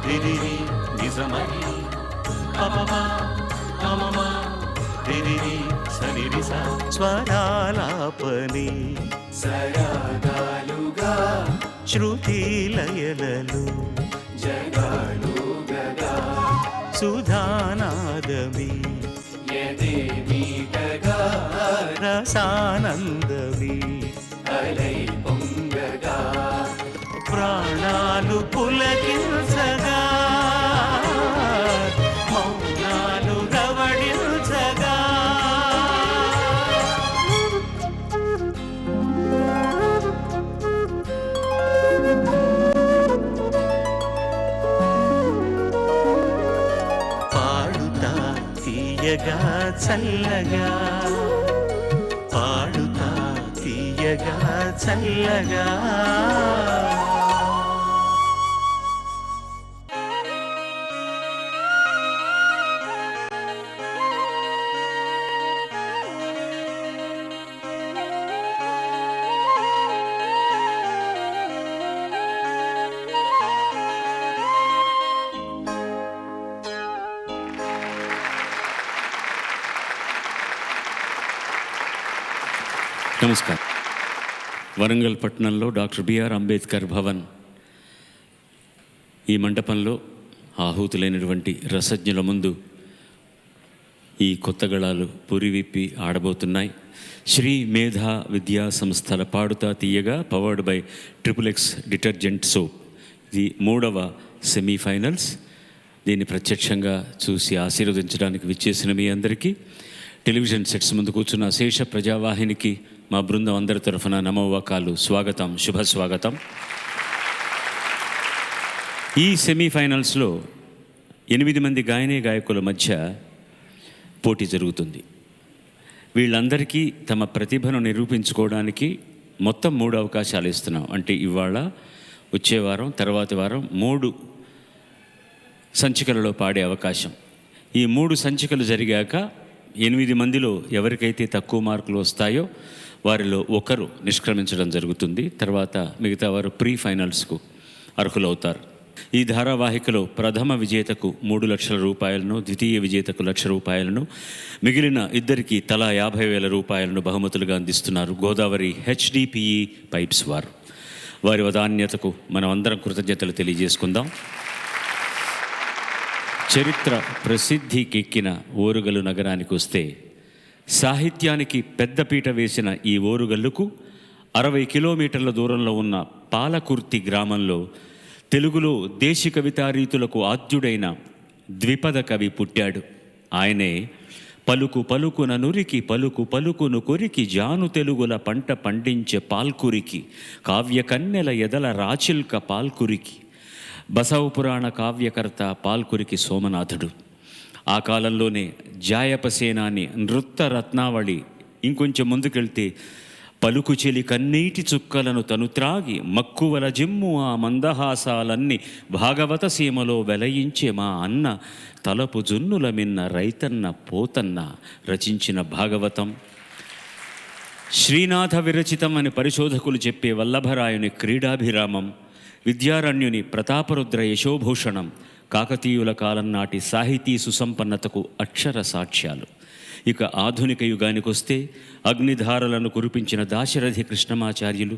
దిరిరి నిజమై పపమా పమమా దిరిరి సరిరిస స్వరాలాపని సరాగాలుగా శృతి లయలలు జగాలు గగా సుధానాదమి యదే మీటగా రసానందమి అలై పొంగగా ప్రాణాలు పులకించగా మౌనాలు రవళించగా పాడుతా తీయగా చల్లగా పాడుతా తీయగా చల్లగా నమస్కారం. వరంగల్ పట్టణంలో డాక్టర్ బిఆర్ అంబేద్కర్ భవన్ ఈ మండపంలో ఆహూతులైనటువంటి రసజ్ఞుల ముందు ఈ కొత్త గళాలు పురివిప్పి ఆడబోతున్నాయి. శ్రీ మేధా విద్యా సంస్థల పాడుతా తీయగా powered by XXX detergent soap. ఇది 3వ సెమీఫైనల్స్. దీన్ని ప్రత్యక్షంగా చూసి ఆశీర్వదించడానికి విచ్చేసిన మీ అందరికీ, టెలివిజన్ సెట్స్ ముందు కూర్చున్న శేష ప్రజావాహినికి మా బృందం అందరి తరఫున నమోవాకాలు, స్వాగతం, శుభస్వాగతం. ఈ సెమీఫైనల్స్లో 8 మంది గాయకుల మధ్య పోటీ జరుగుతుంది. వీళ్ళందరికీ తమ ప్రతిభను నిరూపించుకోవడానికి మొత్తం 3 అవకాశాలు ఇస్తున్నాం. అంటే ఇవాళ, వచ్చే వారం, తర్వాతి వారం 3 సంచికలలో పాడే అవకాశం. ఈ 3 సంచికలు జరిగాక 8 మందిలో ఎవరికైతే తక్కువ మార్కులు వస్తాయో వారిలో ఒకరు నిష్క్రమించడం జరుగుతుంది. తర్వాత మిగతా వారు ప్రీ ఫైనల్స్కు అర్హులవుతారు. ఈ ధారావాహికలో ప్రథమ విజేతకు 3 లక్షల రూపాయలను, ద్వితీయ విజేతకు 1,00,000 రూపాయలను, మిగిలిన ఇద్దరికి తలా 50,000 రూపాయలను బహుమతులుగా అందిస్తున్నారు గోదావరి HDPE పైప్స్ వారు. వారి వదాన్యతకు మనం అందరం కృతజ్ఞతలు తెలియజేసుకుందాం. చరిత్ర ప్రసిద్ధికెక్కిన ఓరుగల్లు నగరానికి వస్తే, సాహిత్యానికి పెద్దపీట వేసిన ఈ ఓరుగల్లుకు 60 కిలోమీటర్ల దూరంలో ఉన్న పాలకుర్తి గ్రామంలో తెలుగులో దేశీ కవితారీతులకు ఆద్యుడైన ద్విపద కవి పుట్టాడు. ఆయనే పలుకు పలుకున నురికి పలుకు పలుకును కొరికి జాను తెలుగుల పంట పండించే పాల్కురికి కావ్యకన్నెల ఎదల రాచిల్క పాల్కురికి బసవ పురాణ కావ్యకర్త పాల్కురికి సోమనాథుడు. ఆ కాలంలోనే జాయపసేనాని, నృత్త రత్నావళి, ఇంకొంచెం ముందుకెళ్తే పలుకుచెలి కన్నీటి చుక్కలను తను త్రాగి మక్కువల జిమ్ము ఆ మందహాసాలన్నీ భాగవత సీమలో వెలయించే మా అన్న తలపు జున్నుల మిన్న రైతన్న పోతన్న రచించిన భాగవతం, శ్రీనాథ విరచితం అని పరిశోధకులు చెప్పే వల్లభరాయుని క్రీడాభిరామం, విద్యారణ్యుని ప్రతాపరుద్ర యశోభూషణం కాకతీయుల కాలం నాటి సాహితీ సుసంపన్నతకు అక్షర సాక్ష్యాలు. ఇక ఆధునిక యుగానికి వస్తే అగ్నిధారలను కురిపించిన దాశరథి కృష్ణమాచార్యులు,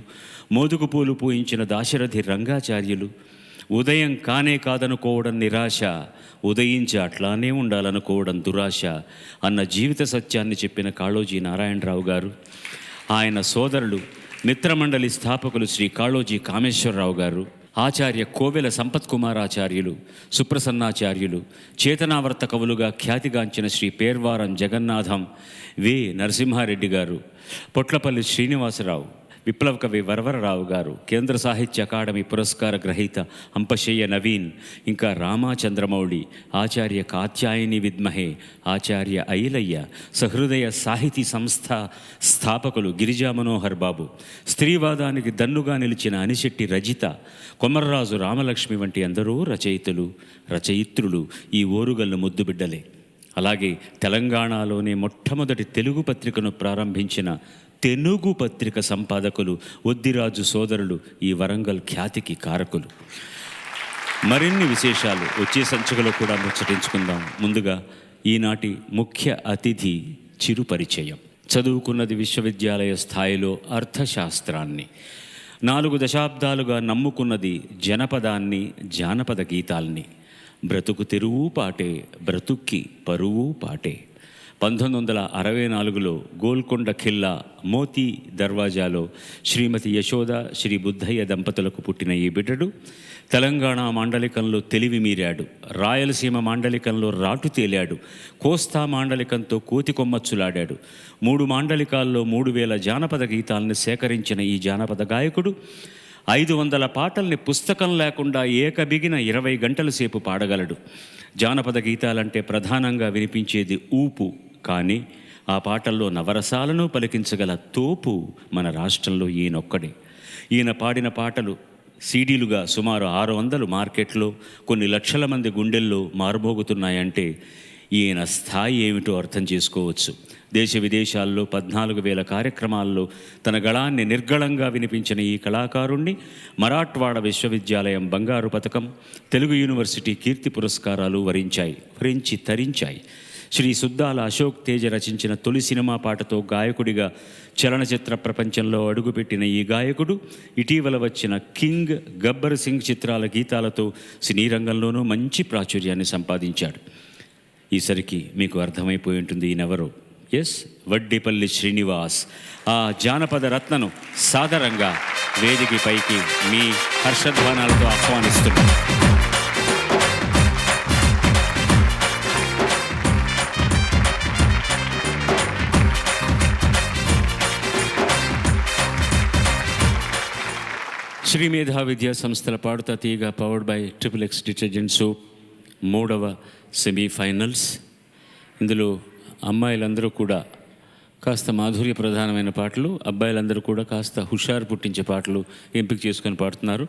మోదుగు పూలు పూయించిన దాశరథి రంగాచార్యులు, ఉదయం కానే కాదనుకోవడం నిరాశ, ఉదయించి అట్లానే ఉండాలనుకోవడం దురాశ అన్న జీవిత సత్యాన్ని చెప్పిన కాళోజీ నారాయణరావు గారు, ఆయన సోదరులు మిత్రమండలి స్థాపకులు శ్రీ కాళోజీ కామేశ్వరరావు గారు, ఆచార్య కోవెల సంపత్ కుమారాచార్యులు, సుప్రసన్నాచార్యులు, చేతనావర్త కవులుగా ఖ్యాతిగాంచిన శ్రీ పేర్వారం జగన్నాథం, వి నరసింహారెడ్డి గారు, పొట్లపల్లి శ్రీనివాసరావు, విప్లవ కవి వరవరరావు గారు, కేంద్ర సాహిత్య అకాడమీ పురస్కార గ్రహీత అంపశయ్య నవీన్, ఇంకా రామాచంద్రమౌళి, ఆచార్య కాత్యాయని విద్మహే ఆచార్య ఐలయ్య, సహృదయ సాహితీ సంస్థ స్థాపకులు గిరిజా మనోహర్ బాబు, స్త్రీవాదానికి దన్నుగా నిలిచిన అనిశెట్టి రజిత, కొమర్రాజు రామలక్ష్మి వంటి ఎందరో రచయిత్రులు ఈ ఓరుగల్లు ముద్దుబిడ్డలే. అలాగే తెలంగాణలోనే మొట్టమొదటి తెలుగు పత్రికను ప్రారంభించిన తెనుగు పత్రిక సంపాదకులు ఒద్దిరాజు సోదరులు ఈ వరంగల్ ఖ్యాతికి కారకులు. మరిన్ని విశేషాలు వచ్చే సంచికలో కూడా ముచ్చటించుకుందాం. ముందుగా ఈనాటి ముఖ్య అతిథి చిరు పరిచయం. చదువుకున్నది విశ్వవిద్యాలయ స్థాయిలో అర్థశాస్త్రాన్ని, 4 దశాబ్దాలుగా నమ్ముకున్నది జనపదాన్ని, జానపద గీతాల్ని. బ్రతుకు తెరువు పాటే, బ్రతుక్కి పరువు పాటే. 1964లో గోల్కొండ ఖిల్లా మోతీ దర్వాజాలో శ్రీమతి యశోద, శ్రీ బుద్ధయ్య దంపతులకు పుట్టిన ఈ బిడ్డడు తెలంగాణ మాండలికంలో తెలివి మీరాడు, రాయలసీమ మాండలికంలో రాటు తేలాడు, కోస్తా మాండలికంతో కోతికొమ్మచ్చులాడాడు. 3 మాండలికాల్లో 3000 జానపద గీతాలను సేకరించిన ఈ జానపద గాయకుడు 500 పాటల్ని పుస్తకం లేకుండా ఏకబిగిన 20 గంటల సేపు పాడగలడు. జానపద గీతాలంటే ప్రధానంగా వినిపించేది ఊపు, కానీ ఆ పాటల్లో నవరసాలను పలికించగల తోపు మన రాష్ట్రంలో ఈయనొక్కడే. ఈయన పాడిన పాటలు సీడీలుగా సుమారు 600 మార్కెట్లో, కొన్ని లక్షల మంది గుండెల్లో మారుమోగుతున్నాయంటే ఈయన స్థాయి ఏమిటో అర్థం చేసుకోవచ్చు. దేశ విదేశాల్లో 14,000 కార్యక్రమాల్లో తన గళాన్ని నిర్గళంగా వినిపించిన ఈ కళాకారుణ్ణి మరాఠ్వాడ విశ్వవిద్యాలయం బంగారు పథకం, తెలుగు యూనివర్సిటీ కీర్తి పురస్కారాలు వరించి తరించాయి. శ్రీ సుద్దాల అశోక్ తేజ రచించిన తొలి సినిమా పాటతో గాయకుడిగా చలనచిత్ర ప్రపంచంలో అడుగుపెట్టిన ఈ గాయకుడు ఇటీవల వచ్చిన కింగ్, గబ్బర్ సింగ్ చిత్రాల గీతాలతో సినీ రంగంలోనూ మంచి ప్రాచుర్యాన్ని సంపాదించాడు. ఈసరికి మీకు అర్థమైపోయి ఉంటుంది ఈయనెవరో. ఎస్, వడ్డిపల్లి శ్రీనివాస్. ఆ జానపద రత్నను సాదరంగా వేదిక పైకి మీ హర్షధ్వానాలతో ఆహ్వానిస్తున్నాను. శ్రీ మేధా విద్యా సంస్థల పాడుతా తీయగా powered by XXX detergent soap 3వ సెమీఫైనల్స్. ఇందులో అమ్మాయిలందరూ కూడా కాస్త మాధుర్య ప్రధానమైన పాటలు, అబ్బాయిలందరూ కూడా కాస్త హుషారు పుట్టించే పాటలు ఎంపిక చేసుకొని పాడుతున్నారు.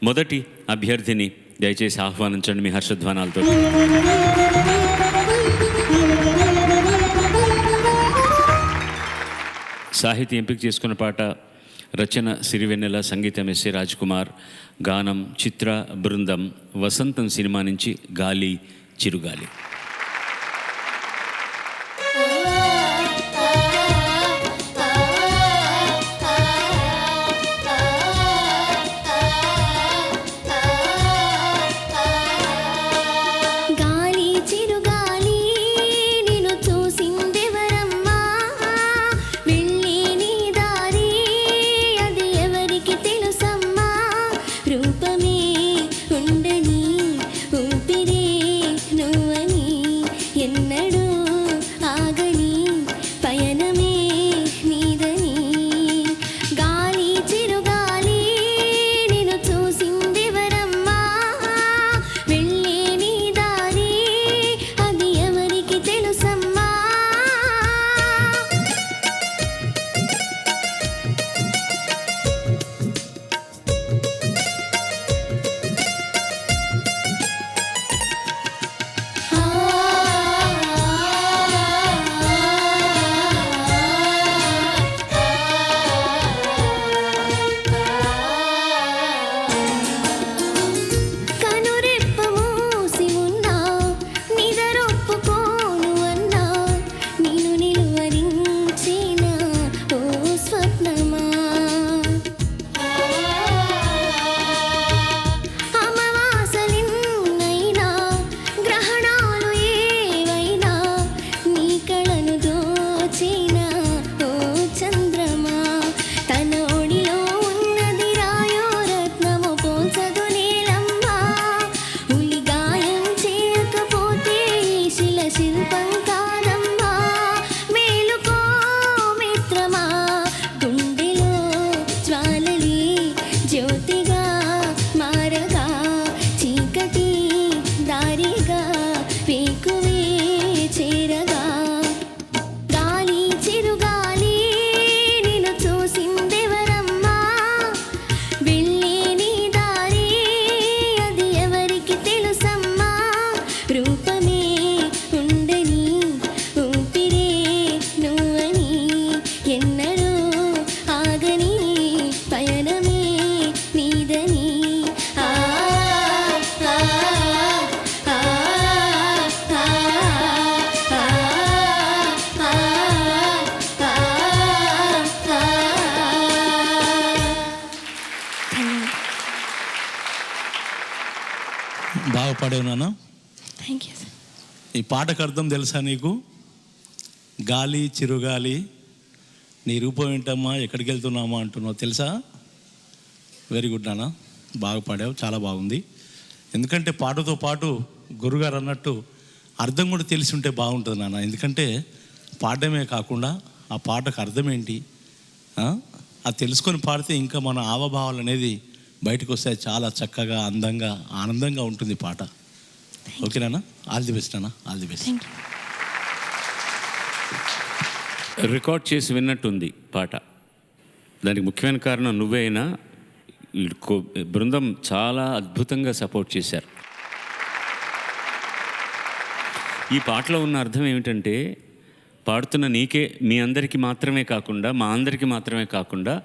మొదటి అభ్యర్థిని దయచేసి ఆహ్వానించండి మీ హర్షధ్వానాలతో. సాహితీ ఎంపిక చేసుకున్న పాట రచన సిరివెన్నెల, సంగీతం ఎస్ఏ రాజ్ కుమార్, గానం చిత్ర బృందం. వసంతం సినిమా నుంచి గాలి చిరుగాలి. రూపమే ఉండని ఊపిరే నువ్వని బాగా పాడావు నాన్న. Thank you sir. ఈ పాటకు అర్థం తెలుసా నీకు? గాలి చిరుగాలి నీ రూపం ఏంటమ్మా, ఎక్కడికి వెళ్తున్నామా అంటున్నావు తెలుసా? వెరీ గుడ్ నాన్న, బాగా పాడావు, చాలా బాగుంది. ఎందుకంటే పాటతో పాటు గురుగారు అన్నట్టు అర్థం కూడా తెలిసి ఉంటే బాగుంటుంది నాన్న. ఎందుకంటే పాడమే కాకుండా ఆ పాటకు అర్థం ఏంటి అది తెలుసుకొని పాడితే ఇంకా మన హావభావాలు అనేది బయటకు వస్తే చాలా చక్కగా, అందంగా, ఆనందంగా ఉంటుంది పాట. ఓకేనా? ఆల్ ది బెస్ట్ అన్న, ఆల్ ది బెస్ట్. రికార్డ్ చేసి విన్నట్టుంది పాట. దానికి ముఖ్యమైన కారణం నువ్వే అయినా బృందం చాలా అద్భుతంగా సపోర్ట్ చేశారు. ఈ పాటలో ఉన్న అర్థం ఏమిటంటే, పాడుతున్న నీకే, మీ అందరికీ మాత్రమే కాకుండా, మా అందరికీ మాత్రమే కాకుండా,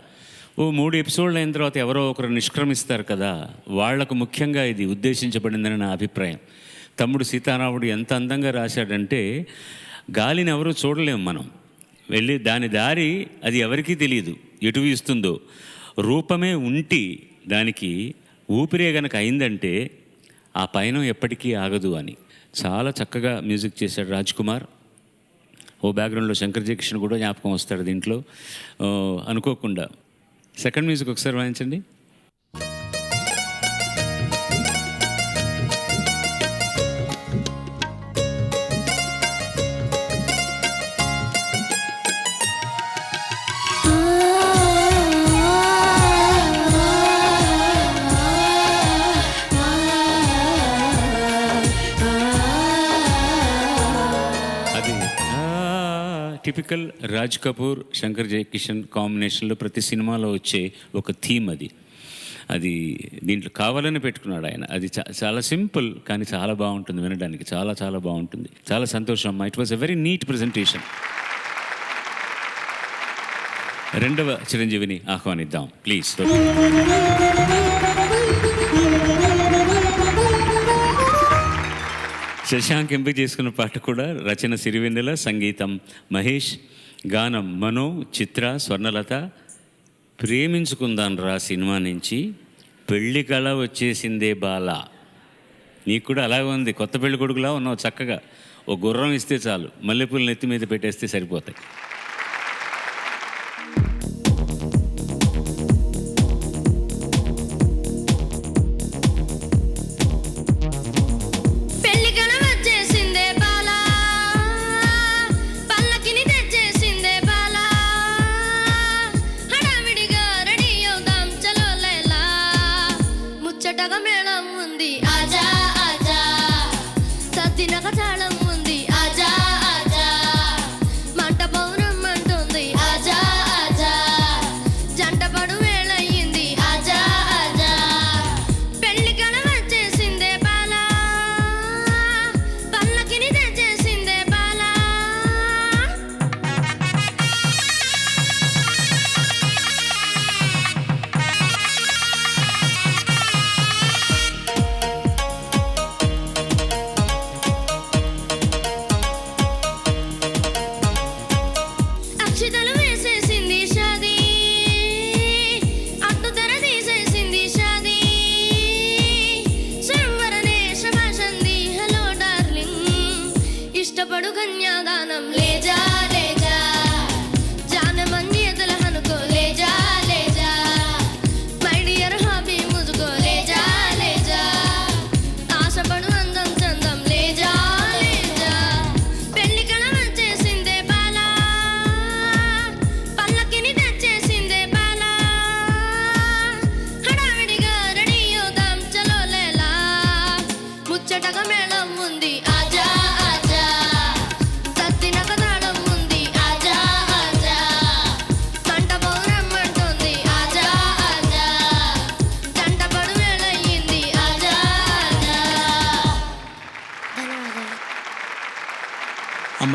3 ఎపిసోడ్లు అయిన తర్వాత ఎవరో ఒకరు నిష్క్రమిస్తారు కదా, వాళ్లకు ముఖ్యంగా ఇది ఉద్దేశించబడిందని నా అభిప్రాయం. తమ్ముడు సీతారాముడు ఎంత అందంగా రాశాడంటే, గాలిని ఎవరూ చూడలేము మనం, వెళ్ళి దాని దారి అది ఎవరికీ తెలియదు, ఎటు వీస్తుందో. రూపమే ఉంటి దానికి ఊపిరే గనక అయిందంటే ఆ పయనం ఎప్పటికీ ఆగదు అని చాలా చక్కగా మ్యూజిక్ చేశాడు రాజ్ కుమార్. బ్యాక్గ్రౌండ్లో శంకర్ జయకిషన్ కూడా జ్ఞాపకం వస్తాడు దీంట్లో అనుకోకుండా. సెకండ్ మ్యూజిక్ ఒకసారి వాయించండి. టిపికల్ రాజ్ కపూర్ శంకర్ జయకిషన్ కాంబినేషన్లో ప్రతి సినిమాలో వచ్చే ఒక థీమ్ అది దీంట్లో కావాలని పెట్టుకున్నాడు ఆయన. అది చాలా సింపుల్ కానీ చాలా బాగుంటుంది వినడానికి, చాలా చాలా బాగుంటుంది. చాలా సంతోషం అమ్మా, it was a very neat presentation. రెండవ చిరంజీవిని ఆహ్వానిద్దాం ప్లీజ్. శశాంక్ ఎంపిక చేసుకున్న పాట కూడా రచన సిరివెన్నెల, సంగీతం మహేష్, గానం మనో, చిత్ర, స్వర్ణలత. ప్రేమించుకుందాం రా సినిమా నుంచి పెళ్లి కళ వచ్చేసిందే బాల. నీకు కూడా అలాగే ఉంది, కొత్త పెళ్లి కొడుకులా ఉన్నావు చక్కగా. ఓ గుర్రం ఇస్తే చాలు, మల్లెపూలు నెత్తి మీద పెట్టేస్తే సరిపోతాయి.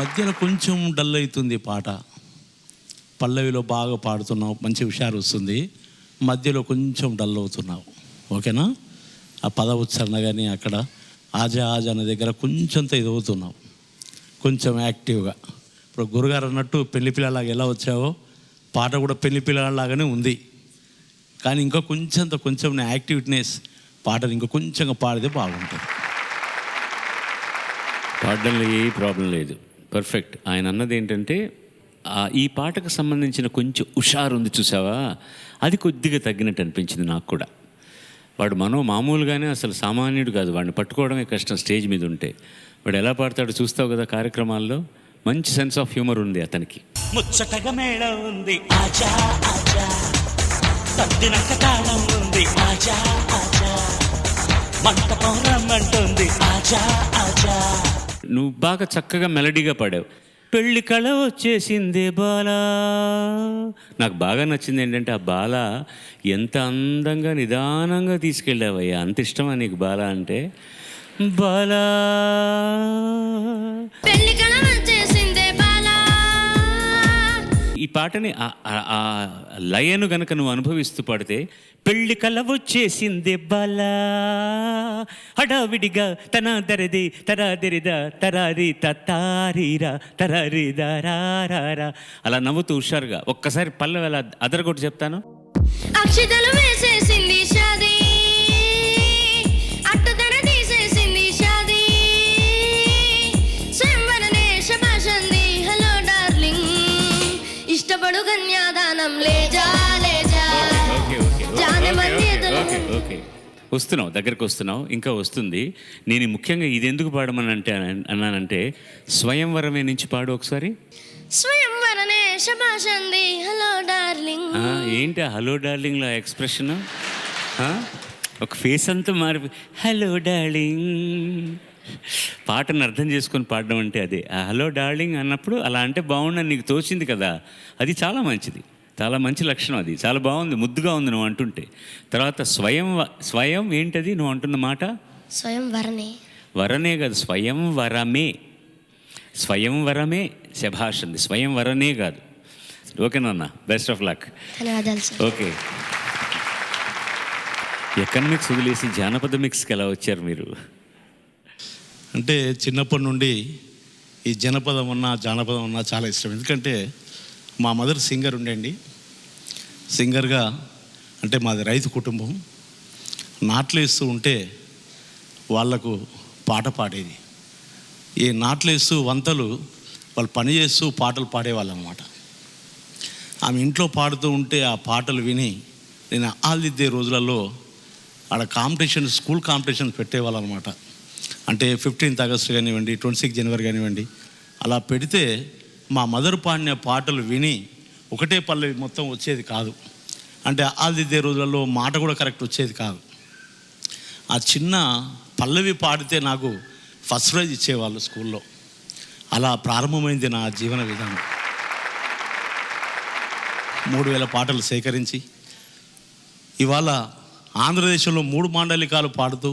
మధ్యలో కొంచెం డల్ అవుతుంది పాట. పల్లవిలో బాగా పాడుతున్నావు, మంచి హుషారు వస్తుంది, మధ్యలో కొంచెం డల్ అవుతున్నావు. ఓకేనా? ఆ పద ఉచ్చారణ కానీ అక్కడ ఆజా ఆజా అనే దగ్గర కొంచెంత ఇది అవుతున్నావు, కొంచెం యాక్టివ్గా. ఇప్పుడు గురుగారు అన్నట్టు పెళ్లి పిల్లలాగా ఎలా వచ్చావో పాట కూడా పెళ్లి పిల్లలాగానే ఉంది, కానీ ఇంకా కొంచెం యాక్టివిటీనెస్ పాటను ఇంకా కొంచెంగా పాడితే బాగుంటుంది. పాడడంలో ఏ ప్రాబ్లం లేదు, పర్ఫెక్ట్. ఆయన అన్నది ఏంటంటే ఈ పాటకు సంబంధించిన కొంచెం హుషారు ఉంది చూసావా, అది కొద్దిగా తగ్గినట్టు అనిపించింది నాకు కూడా. వాడు మామూలుగానే అసలు సామాన్యుడు కాదు, వాడిని పట్టుకోవడమే కష్టం స్టేజ్ మీద ఉంటే. వాడు ఎలా పాడతాడు చూస్తావు కదా కార్యక్రమాల్లో, మంచి సెన్స్ ఆఫ్ హ్యూమర్ ఉంది అతనికి. ముచ్చటగా మేళ ఉంది ఆజా ఆజా, తద్దినక తాళం ఉంది ఆజా ఆజా, మంటపం రమ్మంటుంది ఆజా ఆజా. నువ్వు బాగా చక్కగా మెలడీగా పాడావు. పెళ్లి కళ వచ్చేసిందే బాలా. నాకు బాగా నచ్చింది ఏంటంటే ఆ బాల ఎంత అందంగా నిదానంగా తీసుకెళ్ళావయ్యా. అంత ఇష్టమా నీకు బాల అంటే? బాలా ఈ పాటని ఆ లయను గనక నువ్వు అనుభవిస్తూ పాడితే, పెళ్లి కల వచ్చేసిందే బాలా హడావిడిగా తన దరిది తరాదిరిదా తరారి తారీరా తరారిదారా అలా నవ్వుతూ హుషారుగా ఒక్కసారి పల్లవి అలా అదరగొట్టి చెప్తాను. అక్షతలు వేసేసింది షాదీ, అట్టదన తీసేసింది షాదీ, సంవరనే శభాషంది హలో డార్లింగ్, ఇష్టపడు కన్యాదానం లేజా లేజా జానే మందిదలు. ఓకే వస్తున్నావు, దగ్గరకు వస్తున్నావు, ఇంకా వస్తుంది. నేను ముఖ్యంగా ఇది ఎందుకు పాడమని అన్నానంటే స్వయంవరమే నుంచి పాడు ఒకసారి. స్వయంవరనే శభాషంది హలో డార్లింగ్. ఏంటి హలో డార్లింగ్లో ఎక్స్ప్రెషన్? ఒక ఫేస్ అంతా మారిపోయి హలో డార్లింగ్. పాటను అర్థం చేసుకొని పాడడం అంటే అదే. హలో డార్లింగ్ అన్నప్పుడు అలా అంటే బాగుండని నీకు తోచింది కదా, అది చాలా మంచిది, చాలా మంచి లక్షణం. అది చాలా బాగుంది, ముద్దుగా ఉంది నువ్వు అంటుంటే. తర్వాత స్వయం ఏంటది నువ్వు అంటున్న మాట? స్వయంవరనే. వరనే కాదు, స్వయంవరమే శభాష్ అంది, స్వయంవరనే కాదు. ఓకేనన్నా, బెస్ట్ ఆఫ్ లక్. ధన్యవాదాలు సార్. ఓకే, ఎకనామిక్స్ వదిలేసి జానపద మిక్స్కి ఎలా వచ్చారు మీరు? అంటే చిన్నప్పటి నుండి ఈ జనపదం ఉన్నా జానపదం ఉన్నా చాలా ఇష్టం. ఎందుకంటే మా మదర్ సింగర్ ఉండేండి. సింగర్గా అంటే మాది రైతు కుటుంబం. నాట్లేస్తూ ఉంటే వాళ్లకు పాట పాడేది. ఈ నాట్లేస్తూ వంతలు వాళ్ళు పని చేస్తూ పాటలు పాడేవాళ్ళు అన్నమాట. ఆమె ఇంట్లో పాడుతూ ఉంటే ఆ పాటలు విని నేను ఆల్దిద్దే రోజులలో ఆడ కాంపిటీషన్, స్కూల్ కాంపిటీషన్ పెట్టేవాళ్ళు అనమాట. అంటే 15th August కానివ్వండి, 26 January కానివ్వండి, అలా పెడితే మా మదర్ పాడిన పాటలు విని ఒకటే పల్లవి మొత్తం వచ్చేది కాదు. అంటే ఆల్దిద్దే రోజులలో మాట కూడా కరెక్ట్ వచ్చేది కాదు. ఆ చిన్న పల్లవి పాడితే నాకు ఫస్ట్ ప్రైజ్ ఇచ్చేవాళ్ళు స్కూల్లో. అలా ప్రారంభమైంది నా జీవన విధానం. 3000 పాటలు సేకరించి ఇవాళ ఆంధ్రదేశంలో 3 మాండలికాలు పాడుతూ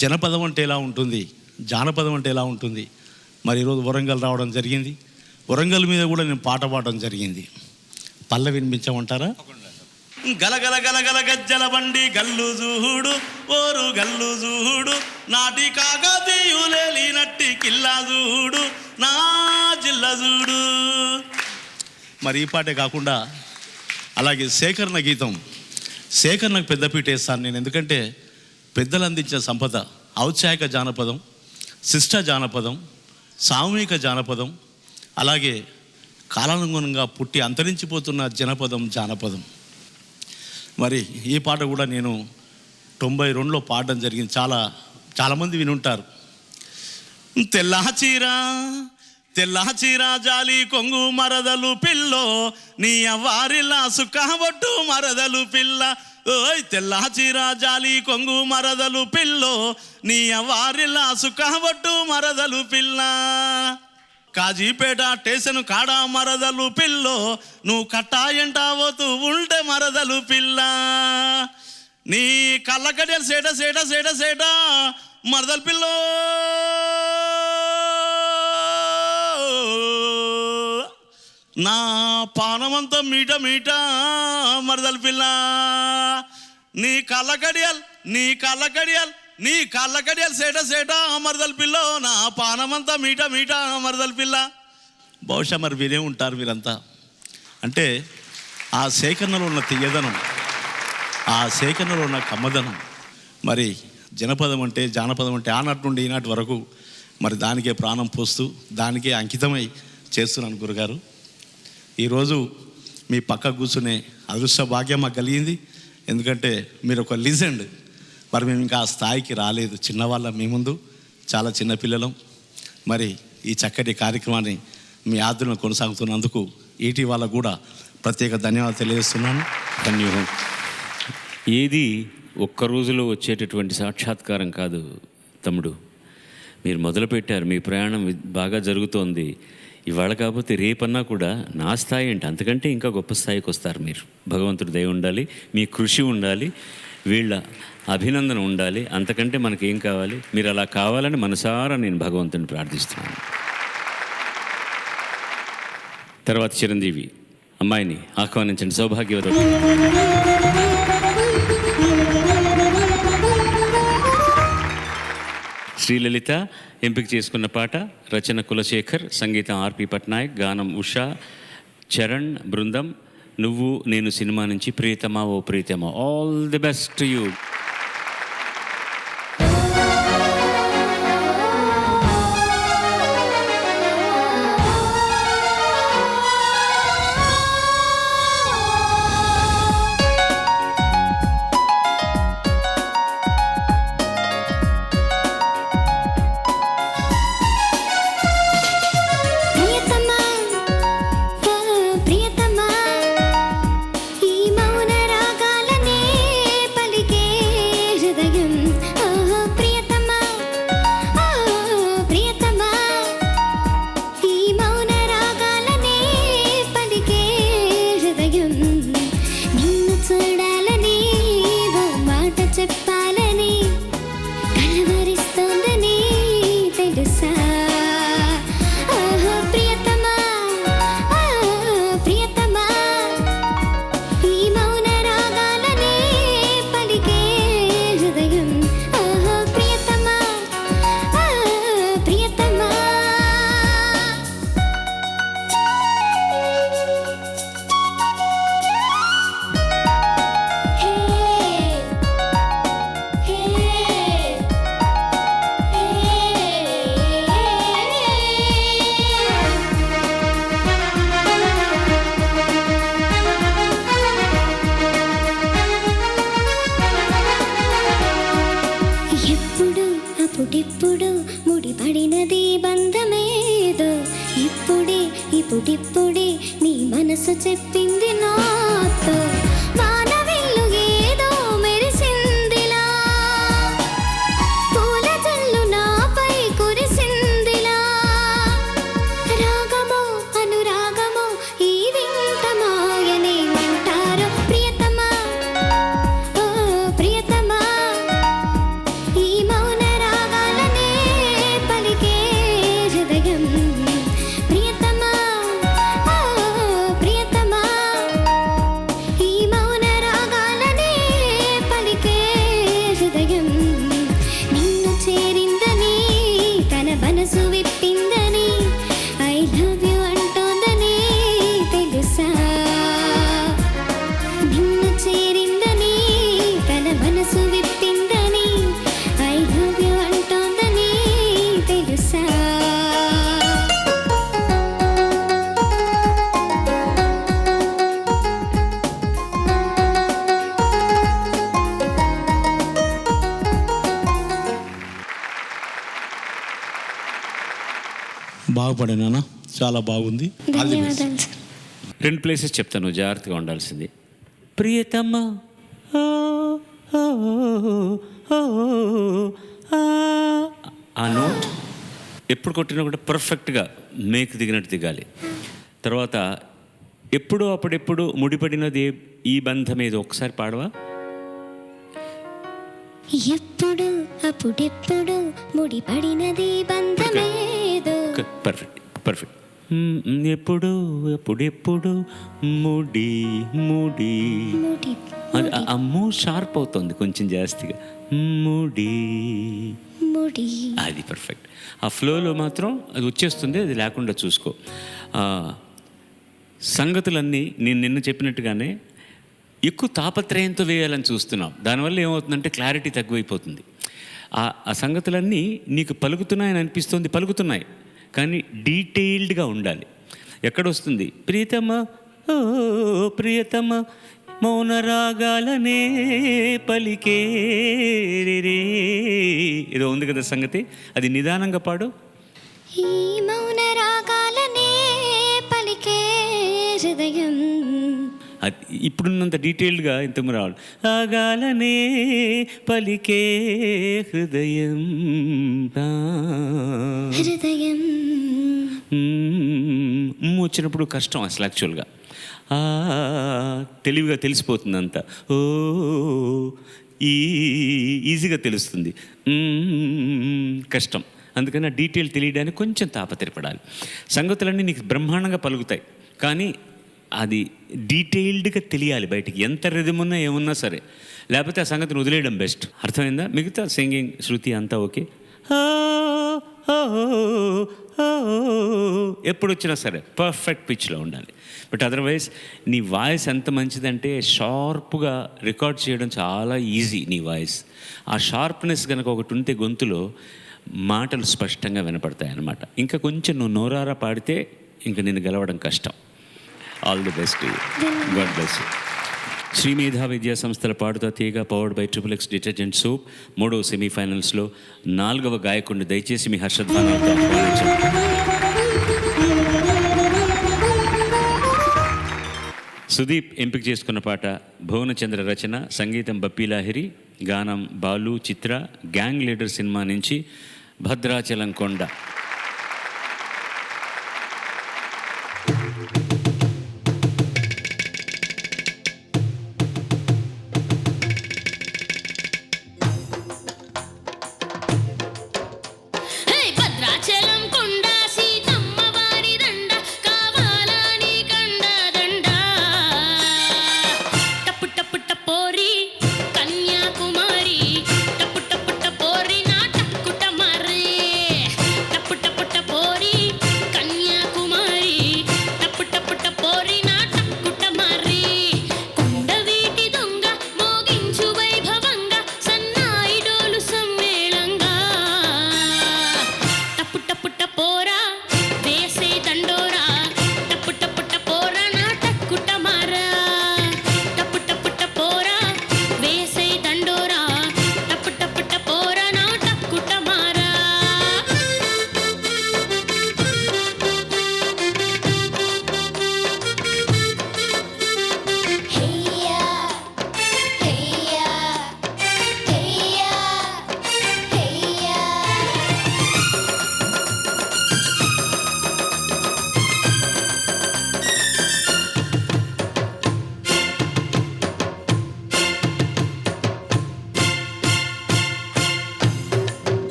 జనపదం అంటే ఎలా ఉంటుంది, జానపదం అంటే ఎలా ఉంటుంది. మరి ఈరోజు వరంగల్ రావడం జరిగింది. వరంగల్ మీద కూడా నేను పాట పాడడం జరిగింది. పల్లవి వినిపించమంటారా? గలగల గలగల గజ్జల బండి గల్లు జూడు ఓరు గల్లు జూడు, నాటి కాకతీయులేలి నట్టి కిల్లా జూడు నా జిల్లా జూడు. మరి ఈ పాటే కాకుండా అలాగే సేకరణ గీతం, సేకరణకు పెద్దపీట వేస్తాను నేను. ఎందుకంటే పెద్దలు అందించిన సంపద, ఔత్సాహిక జానపదం, శిష్ట జానపదం, సామూహిక జానపదం, అలాగే కాలానుగుణంగా పుట్టి అంతరించిపోతున్న జనపదం, జానపదం. మరి ఈ పాట కూడా నేను 92లో పాడడం జరిగింది. చాలామంది వినుంటారు. తెల్ల చీర జాలి కొంగు మరదలు పిల్లో, నీ అవ్వారిలా సుఖబొట్టు మరదలు పిల్ల. ఓయ్ తెల్ల చీర జాలి కొంగు మరదలు పిల్లో, నీ అవ్వారిలా సుఖబొట్టు మరదలు పిల్ల. కాజీపేట స్టేషన్ కాడ మరదలు పిల్లో, నువ్వు కట్టా ఎంట పోతూ ఉంటే మరదలు పిల్ల. నీ కళ్ళకడియలు సేట మరదలు పిల్లో. నా పానమంతా మీట మరదలు పిల్ల. నీ కళ్ళకడియలు సేట మరదలు పిల్ల. నా పానమంతా మీట మరదలు పిల్ల. బహుశా మరి వినే ఉంటారు మీరంతా. అంటే ఆ సేకరణలో ఉన్న తీయదనం, ఆ సేకరణలో ఉన్న కమ్మదనం. మరి జనపదం అంటే, జానపదం అంటే ఆనాటి నుండి ఈనాటి వరకు మరి దానికే ప్రాణం పోస్తూ దానికే అంకితమై చేస్తున్నాను గురుగారు. ఈరోజు మీ పక్క కూర్చునే అదృష్ట భాగ్యం మాకు కలిగింది. ఎందుకంటే మీరు ఒక లిజెండ్. మరి మేము ఇంకా ఆ స్థాయికి రాలేదు, చిన్నవాళ్ళం మీ ముందు, చాలా చిన్నపిల్లలం. మరి ఈ చక్కటి కార్యక్రమాన్ని మీ ఆదరణ కొనసాగుతున్నందుకు ఈటీ వాళ్ళకు కూడా ప్రత్యేక ధన్యవాదాలు తెలియజేస్తున్నాను. ధన్యవాదం. ఏది ఒక్క రోజులో వచ్చేటటువంటి సాక్షాత్కారం కాదు తమ్ముడు. మీరు మొదలుపెట్టారు, మీ ప్రయాణం బాగా జరుగుతోంది. ఇవాళ కాకపోతే రేపన్నా కూడా నా స్థాయి ఏంటి, అంతకంటే ఇంకా గొప్ప స్థాయికి వస్తారు మీరు. భగవంతుడి దయ ఉండాలి, మీ కృషి ఉండాలి, వీళ్ళ అభినందన ఉండాలి. అంతకంటే మనకి ఏం కావాలి? మీరు అలా కావాలని మనసారా నేను భగవంతుని ప్రార్థిస్తున్నాను. తర్వాత చిరంజీవి అమ్మాయిని ఆహ్వానించండి. సౌభాగ్యవతి శ్రీలలిత ఎంపిక చేసుకున్న పాట, రచన కులశేఖర్, సంగీతం ఆర్పి పట్నాయక్, గానం ఉషా, చరణ్ బృందం. నువ్వు నేను సినిమా నుంచి ప్రియతమా ఓ ప్రియతమా. All the best to you. ఇప్పుడిప్పుడు ముడిపడినది బంధమేదో, ఇప్పుడిప్పుడే నీ మనసు చెప్పింది నాతో. వానవిల్లు ఏదో మెరిసిందిలా, పూల జల్లు నాపై కురిసిందిలా. రాగమో అనురాగమో ఈ వింత మాయనే అంటారు ప్రియతమా, ఓ ప్రియతమా. ఈ మౌన రాగాలనే పలికే హృదయం ప్రియతమా, ఓ ప్రియతమా. ఈ మౌన రాగాలనే పలికే హృదయం నిన్ను చేరిందని, తన మనసు విప్పిందని, ఐ లవ్ యు అంటోందని తెలుసా. నిన్ను చేరిందని, తన మనసు విప్పిందని, ఐ లవ్ యు అంటోందని తెలుసా. బాగుపడినానా, చాలా బాగుంది. ధన్యవాదాలు సార్. 2 ప్లేసెస్ చెప్తాను, జాగ్రత్తగా ఉండాల్సింది. ప్రియతమా ఓ, ఓ, ఓ, ఆ. ఆ నోట్ ఎప్పుడు కొట్టినా కూడా పర్ఫెక్ట్గా మేకు దిగినట్టు దిగాలి. తర్వాత ఎప్పుడో అప్పుడెప్పుడు ముడిపడినది ఈ బంధం ఏదో ఒకసారి పాడవా? ఎప్పుడు అప్పుడెప్పుడు ముడిపడినది బంధమేదో. Perfect perfect. ఎప్పుడు ఎప్పుడెప్పుడు ముడి ముడి ముడి అది అమ్మో షార్ప్ అవుతుంది కొంచెం జాస్తిగా. ముడి ముడి అది పర్ఫెక్ట్. ఆ ఫ్లోలో మాత్రం అది వచ్చేస్తుంది, అది లేకుండా చూసుకో. సంగతులన్నీ నేను నిన్న చెప్పినట్టుగానే ఎక్కువ తాపత్రయంతో వేయాలని చూస్తున్నాం. దానివల్ల ఏమవుతుందంటే క్లారిటీ తక్కువైపోతుంది. ఆ సంగతులన్నీ నీకు పలుకుతున్నాయని అనిపిస్తుంది, పలుకుతున్నాయి, కానీ డీటెయిల్డ్గా ఉండాలి. ఎక్కడొస్తుంది ప్రియతమ ఓ ప్రియతమ మౌన రాగాలనే పలికే రే, ఏదో ఉంది కదా సంగతి, అది నిదానంగా పాడు. ఈ మౌన రాగాలనే పలికే హృదయం. అది ఇప్పుడున్నంత డీటెయిల్డ్గా ఇంతకు రావాలి. రాగాలనే పలికే హృదయం హృదయం వచ్చినప్పుడు కష్టం అసలు యాక్చువల్గా. తెలివిగా తెలిసిపోతుంది అంతా. ఈజీగా తెలుస్తుంది, కష్టం. అందుకని ఆ డీటెయిల్ తెలియడానికి కొంచెం తాపత్రపడాలి. సంగతులన్నీ నీకు బ్రహ్మాండంగా పలుకుతాయి, కానీ అది డీటెయిల్డ్గా తెలియాలి బయటికి. ఎంత రిధమున్నా ఏమున్నా సరే, లేకపోతే ఆ సంగతిని వదిలేయడం బెస్ట్. అర్థమైందా? మిగతా సింగింగ్ శృతి అంతా ఓకే, ఎప్పుడు వచ్చినా సరే పర్ఫెక్ట్ పిచ్లో ఉండాలి. బట్ అదర్వైజ్ నీ వాయిస్ ఎంత మంచిదంటే షార్ప్గా రికార్డ్ చేయడం చాలా ఈజీ. నీ వాయిస్ ఆ షార్ప్నెస్ కనుక ఒకటి ఉంటే గొంతులో మాటలు స్పష్టంగా వినపడతాయి అన్నమాట. ఇంకా కొంచెం నువ్వు నోరారా పాడితే ఇంకా నిన్ను గెలవడం కష్టం. All the best, God bless you. Shri Medha విద్యా సంస్థల Paaduta Theeyaga powered by XXX detergent soap 3వ సెమీఫైనల్స్లో 4వ గాయకుడిని దయచేసి మీ హర్షధ్వానాలతో ఆహ్వానించండి. సుదీప్ ఎంపిక చేసుకున్న పాట భువనచంద్ర రచన, సంగీతం బప్పీలాహిరి, గానం బాలు చిత్ర, గ్యాంగ్ లీడర్ సినిమా నుంచి భద్రాచలం కొండ.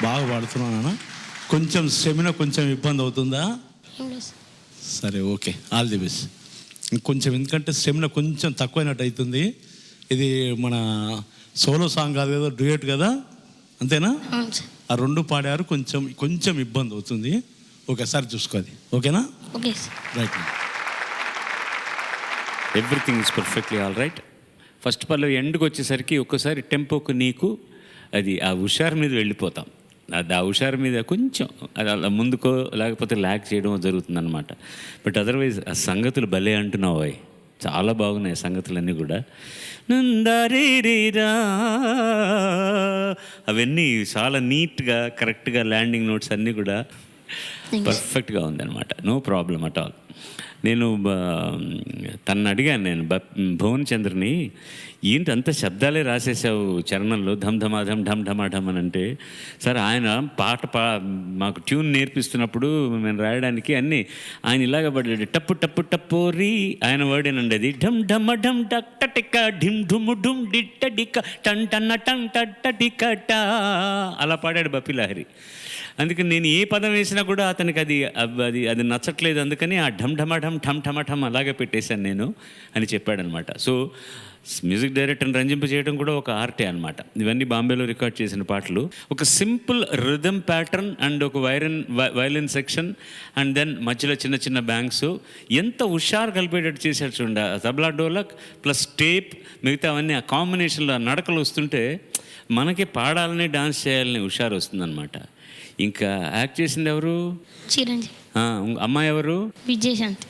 బాగా పాడుతున్నానా? కొంచెం స్టెమినా కొంచెం ఇబ్బంది అవుతుందా? సరే, ఓకే, ఆల్ ది బెస్ట్. ఇంకొంచెం, ఎందుకంటే స్టెమినా కొంచెం తక్కువైనట్టు అవుతుంది. ఇది మన సోలో సాంగ్ కాదు కదా, డ్యూయట్ కదా, అంతేనా? అవును సార్. ఆ రెండు పాడారు, కొంచెం ఇబ్బంది అవుతుంది. ఒకసారి చూసుకోది, ఓకేనా? Okay sir. Right. Everything is perfectly all right. First పల్లవి ఎండ్కి వచ్చేసరికి ఒక్కసారి టెంపోకు నీకు అది ఆ హుషారు మీద వెళ్ళిపోతాం. అది ఆ హుషారు మీద కొంచెం అది అలా ముందుకో లేకపోతే ల్యాక్ చేయడం జరుగుతుందన్నమాట. బట్ అదర్వైజ్ ఆ సంగతులు భలే అంటున్నావు అవి, చాలా బాగున్నాయి సంగతులన్నీ కూడా. నందారీరా అవన్నీ చాలా నీట్గా కరెక్ట్గా ల్యాండింగ్ నోట్స్ అన్నీ కూడా పర్ఫెక్ట్గా ఉందన్నమాట. No problem at all. నేను తను అడిగాను, నేను భువన్ చంద్రని, ఏంటి అంత శబ్దాలే రాసేసావు చరణంలో, ధమ్ ధమాధమ్ ఢమ్ ఢమాఢమ్ అని అంటే, సార్ ఆయన మాకు ట్యూన్ నేర్పిస్తున్నప్పుడు మేము రాయడానికి అన్నీ ఆయన ఇలాగ పడ్డాడు, టప్పు టప్పు టప్పోరి ఆయన వర్డేనండి అది, ఢమ్ ఢమ ఢమ్ డక్ టిక్క ఢిమ్ ఢుమ్ ఢుమ్ డిట్ట డిక్క టన్ టన్న టన్ టట్ట టిక్క టా అలా పాడాడు బప్పిలాహరి. అందుకని నేను ఏ పదం వేసినా కూడా అతనికి అది నచ్చట్లేదు, అందుకని ఆ ఢమ్ ఢమాఢమ్ ఠమ్ ఠమఠమ్ అలాగే పెట్టేశాను నేను అని చెప్పాడనమాట. సో మ్యూజిక్ డైరెక్టర్ని రంజింపజేయడం కూడా ఒక ఆర్టే అనమాట. ఇవన్నీ బాంబేలో రికార్డ్ చేసిన పాటలు. ఒక సింపుల్ రిథమ్ ప్యాటర్న్ అండ్ ఒక వైలిన్ సెక్షన్ అండ్ దెన్ మధ్యలో చిన్న చిన్న బ్యాంక్స్, ఎంత హుషారు కలిపేటట్టు చేశాడు చూడండి. తబలా డోలక్ ప్లస్ టేప్ మిగతా అవన్నీ ఆ కాంబినేషన్లో నడకలు వస్తుంటే మనకి పాడాలని డాన్స్ చేయాలని హుషారు వస్తుందన్నమాట. ఇంకా యాక్ట్ చేసింది ఎవరు? చిరంజీవి. అమ్మాయి ఎవరు? Vijayashanti.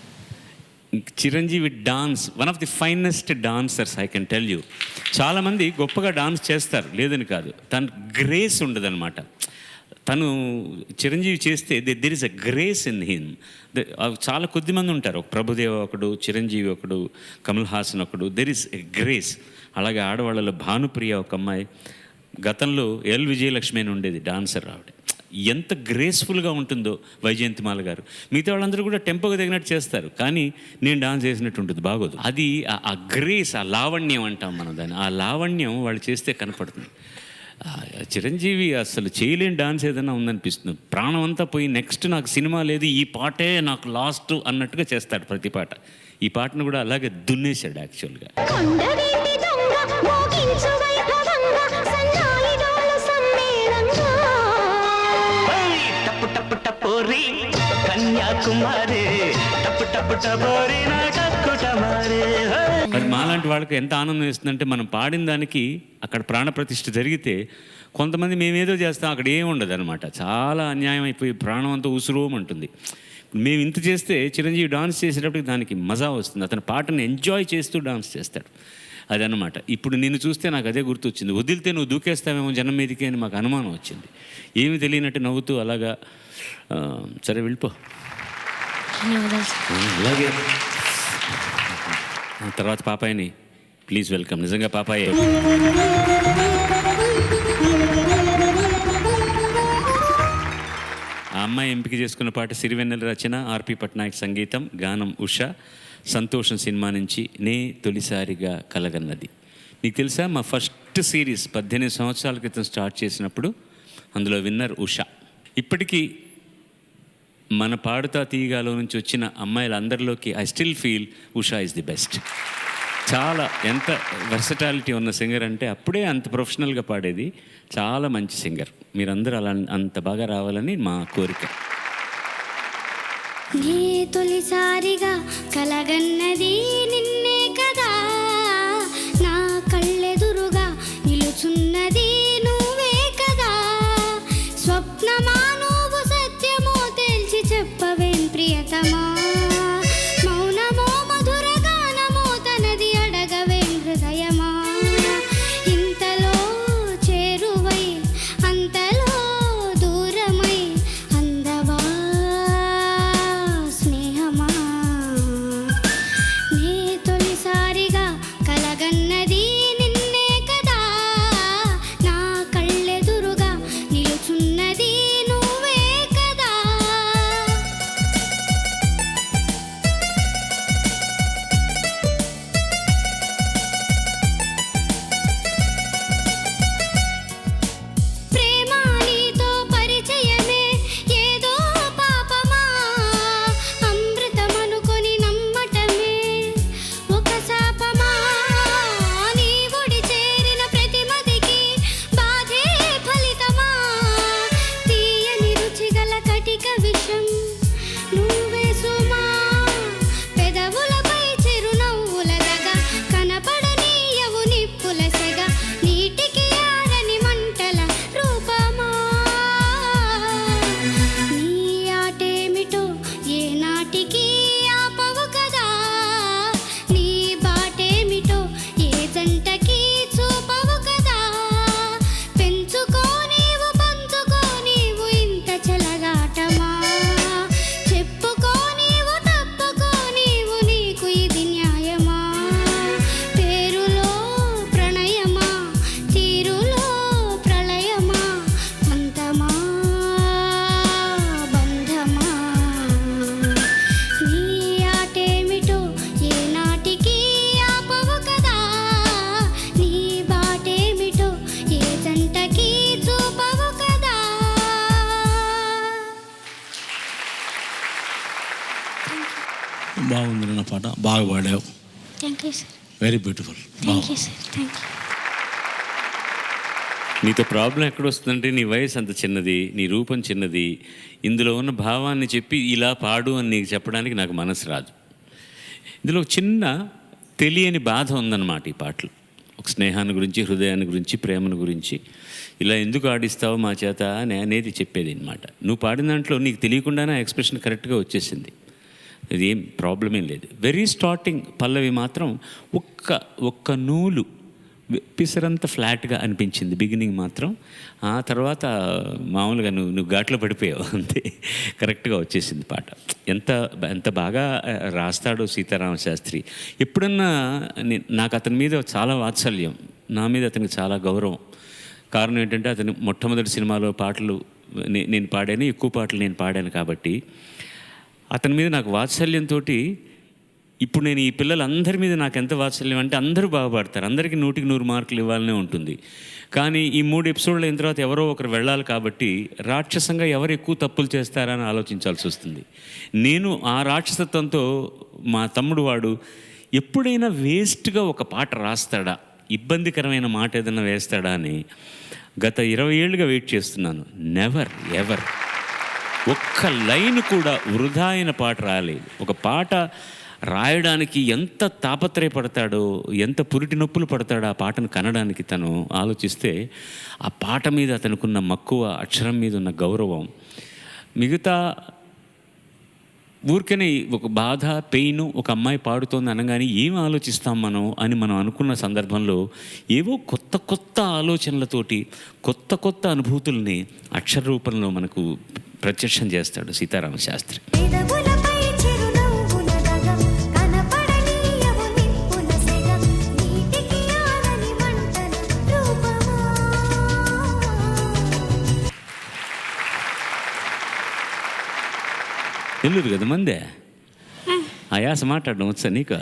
Chiranjeevi dance one of the finest dancers I can tell you. చాలామంది గొప్పగా డాన్స్ చేస్తారు, లేదని కాదు, తను గ్రేస్ ఉండదన్నమాట. తను చిరంజీవి చేస్తే there is a grace in him. చాలా కొద్దిమంది ఉంటారు, ఒక ప్రభుదేవ ఒకడు, చిరంజీవి ఒకడు, కమల్ హాసన్ ఒకడు, దెర్ ఇస్ ఎ గ్రేస్. అలాగే ఆడవాళ్ళలో భానుప్రియ ఒక అమ్మాయి, గతంలో ఎల్ విజయలక్ష్మి అని ఉండేది డాన్సర్, ఆవిడ ఎంత గ్రేస్ఫుల్గా ఉంటుందో వైజయంతిమాల గారు. మిగతా వాళ్ళందరూ కూడా టెంపోగా తగినట్టు చేస్తారు, కానీ నేను డాన్స్ చేసినట్టు ఉంటుంది, బాగోదు. అది ఆ గ్రేస్, ఆ లావణ్యం అంటాం మనం దాన్ని, ఆ లావణ్యం వాళ్ళు చేస్తే కనపడుతుంది. చిరంజీవి అసలు చేయలేని డాన్స్ ఏదైనా ఉందనిపిస్తుంది. ప్రాణం అంతా పోయి నెక్స్ట్ నాకు సినిమా లేదు, ఈ పాటే నాకు లాస్ట్ అన్నట్టుగా చేస్తాడు ప్రతి పాట. ఈ పాటను కూడా అలాగే దున్నేశాడు యాక్చువల్గా. అది మాలాంటి వాళ్ళకి ఎంత ఆనందం వేస్తుందంటే, మనం పాడిన దానికి అక్కడ ప్రాణప్రతిష్ఠ జరిగితే కొంతమంది మేమేదో చేస్తాం, అక్కడ ఏమి ఉండదు అనమాట. చాలా అన్యాయం అయిపోయి ప్రాణం అంతా ఉసురోమంటుంది. మేము ఇంత చేస్తే చిరంజీవి డాన్స్ చేసేటప్పటికి దానికి మజా వస్తుంది, అతని పాటను ఎంజాయ్ చేస్తూ డాన్స్ చేస్తాడు. అదనమాట. ఇప్పుడు నిన్ను చూస్తే నాకు అదే గుర్తొచ్చింది, వదిలితే నువ్వు దూకేస్తావేమో జనం మీదకి అని మాకు అనుమానం వచ్చింది. ఏమి తెలియనట్టు నవ్వుతూ అలాగా సరే వెళ్ళిపో. అలాగే తర్వాత పాపాయిని ప్లీజ్ వెల్కమ్. నిజంగా పాపాయే. ఆ అమ్మాయి ఎంపిక చేసుకున్న పాట సిరివెన్నెల రచన, ఆర్పి పట్నాయక్ సంగీతం, గానం ఉషా. సంతోషం సినిమా నుంచి నే తొలిసారిగా కలగన్నది. నీకు తెలుసా, మా ఫస్ట్ సిరీస్ 18 సంవత్సరాల క్రితం స్టార్ట్ చేసినప్పుడు అందులో విన్నర్ ఉషా. ఇప్పటికీ మన పాడుతా తీయగాలో నుంచి వచ్చిన అమ్మాయిలందరిలోకి I still feel Usha is the best. చాలా ఎంత వెర్సటాలిటీ ఉన్న సింగర్ అంటే, అప్పుడే అంత ప్రొఫెషనల్గా పాడేది. చాలా మంచి సింగర్. మీరందరూ అలా అంత బాగా రావాలని మా కోరిక. నే తొలిసారిగా కలగన్నది నిన్నే కదా, నా కళ్ళెదురుగా నిలుచున్నది నువ్వే కదా, స్వప్నమా నువ్వు సత్యమో తేల్చి చెప్పవేం ప్రియతమా, మౌనమో మధుర గానమో తనది అడగవేం హృదయమా, ఇంతలో చేరువై అంతలో దూరమై అందవా స్నేహమా, నే తొలిసారిగా బాగుంది నా పాట, బాగా పాడావు, thank you sir. Very beautiful. Thank you sir. Thank you. నీతో ప్రాబ్లం ఎక్కడొస్తుందంటే నీ వయసు అంత చిన్నది, నీ రూపం చిన్నది, ఇందులో ఉన్న భావాన్ని చెప్పి ఇలా పాడు అని నీకు చెప్పడానికి నాకు మనసు రాదు. ఇందులో చిన్న తెలియని బాధ ఉందన్నమాట ఈ పాటలు. ఒక స్నేహాన్ని గురించి, హృదయాన్ని గురించి, ప్రేమను గురించి, ఇలా ఎందుకు ఆడిస్తావో మా చేత అనేది చెప్పేది అనమాట. నువ్వు పాడిన దాంట్లో నీకు తెలియకుండానే ఎక్స్ప్రెషన్ కరెక్ట్గా వచ్చేసింది, అది ఏం ప్రాబ్లం ఏం లేదు. వెరీ స్టార్టింగ్ పల్లవి మాత్రం ఒక్క నూలు పిసరంత ఫ్లాట్గా అనిపించింది బిగినింగ్ మాత్రం. ఆ తర్వాత మామూలుగా నువ్వు ఘాట్లో పడిపోయావు అంతే, కరెక్ట్గా వచ్చేసింది పాట. ఎంత బాగా రాస్తాడో సీతారామ శాస్త్రి. ఎప్పుడన్నా నాకు అతని మీద చాలా వాత్సల్యం, నా మీద అతనికి చాలా గౌరవం. కారణం ఏంటంటే అతని మొట్టమొదటి సినిమాలో పాటలు నేను పాడాను, ఎక్కువ పాటలు నేను పాడాను కాబట్టి అతని మీద నాకు వాత్సల్యంతో ఇప్పుడు నేను ఈ పిల్లలందరి మీద నాకు ఎంత వాత్సల్యం అంటే అందరూ బాగా పాడతారు, అందరికీ 100కి 100 మార్కులు ఇవ్వాలనే ఉంటుంది. కానీ ఈ 3 ఎపిసోడ్లు అయిన తర్వాత ఎవరో ఒకరు వెళ్ళాలి కాబట్టి రాక్షసంగా ఎవరు ఎక్కువ తప్పులు చేస్తారని ఆలోచించాల్సి వస్తుంది. నేను ఆ రాక్షసత్వంతో మా తమ్ముడు వాడు ఎప్పుడైనా వేస్ట్గా ఒక పాట రాస్తాడా, ఇబ్బందికరమైన మాట ఏదైనా వేస్తాడా అని గత 20 ఏళ్ళుగా వెయిట్ చేస్తున్నాను. నెవర్ ఎవర్ ఒక్క లైన్ కూడా వృధా అయిన పాట రాలేదు. ఒక పాట రాయడానికి ఎంత తాపత్రయపడతాడో, ఎంత పురిటి నొప్పులు పడతాడో ఆ పాటను కనడానికి తను ఆలోచిస్తే, ఆ పాట మీద అతనుకున్న మక్కువ, అక్షరం మీద ఉన్న గౌరవం, మిగతా ఊరికనే ఒక బాధ, పెయిన్, ఒక అమ్మాయి పాడుతోంది అనగానే ఏం ఆలోచిస్తాం మనం అనుకున్న సందర్భంలో ఏవో కొత్త ఆలోచనలతోటి కొత్త అనుభూతుల్ని అక్షర రూపంలో మనకు ప్రత్యక్షం చేస్తాడు సీతారామ శాస్త్రి. నెల్లూరు కదా మందే, ఆయాస మాట్లాడడం వచ్చా నీకు?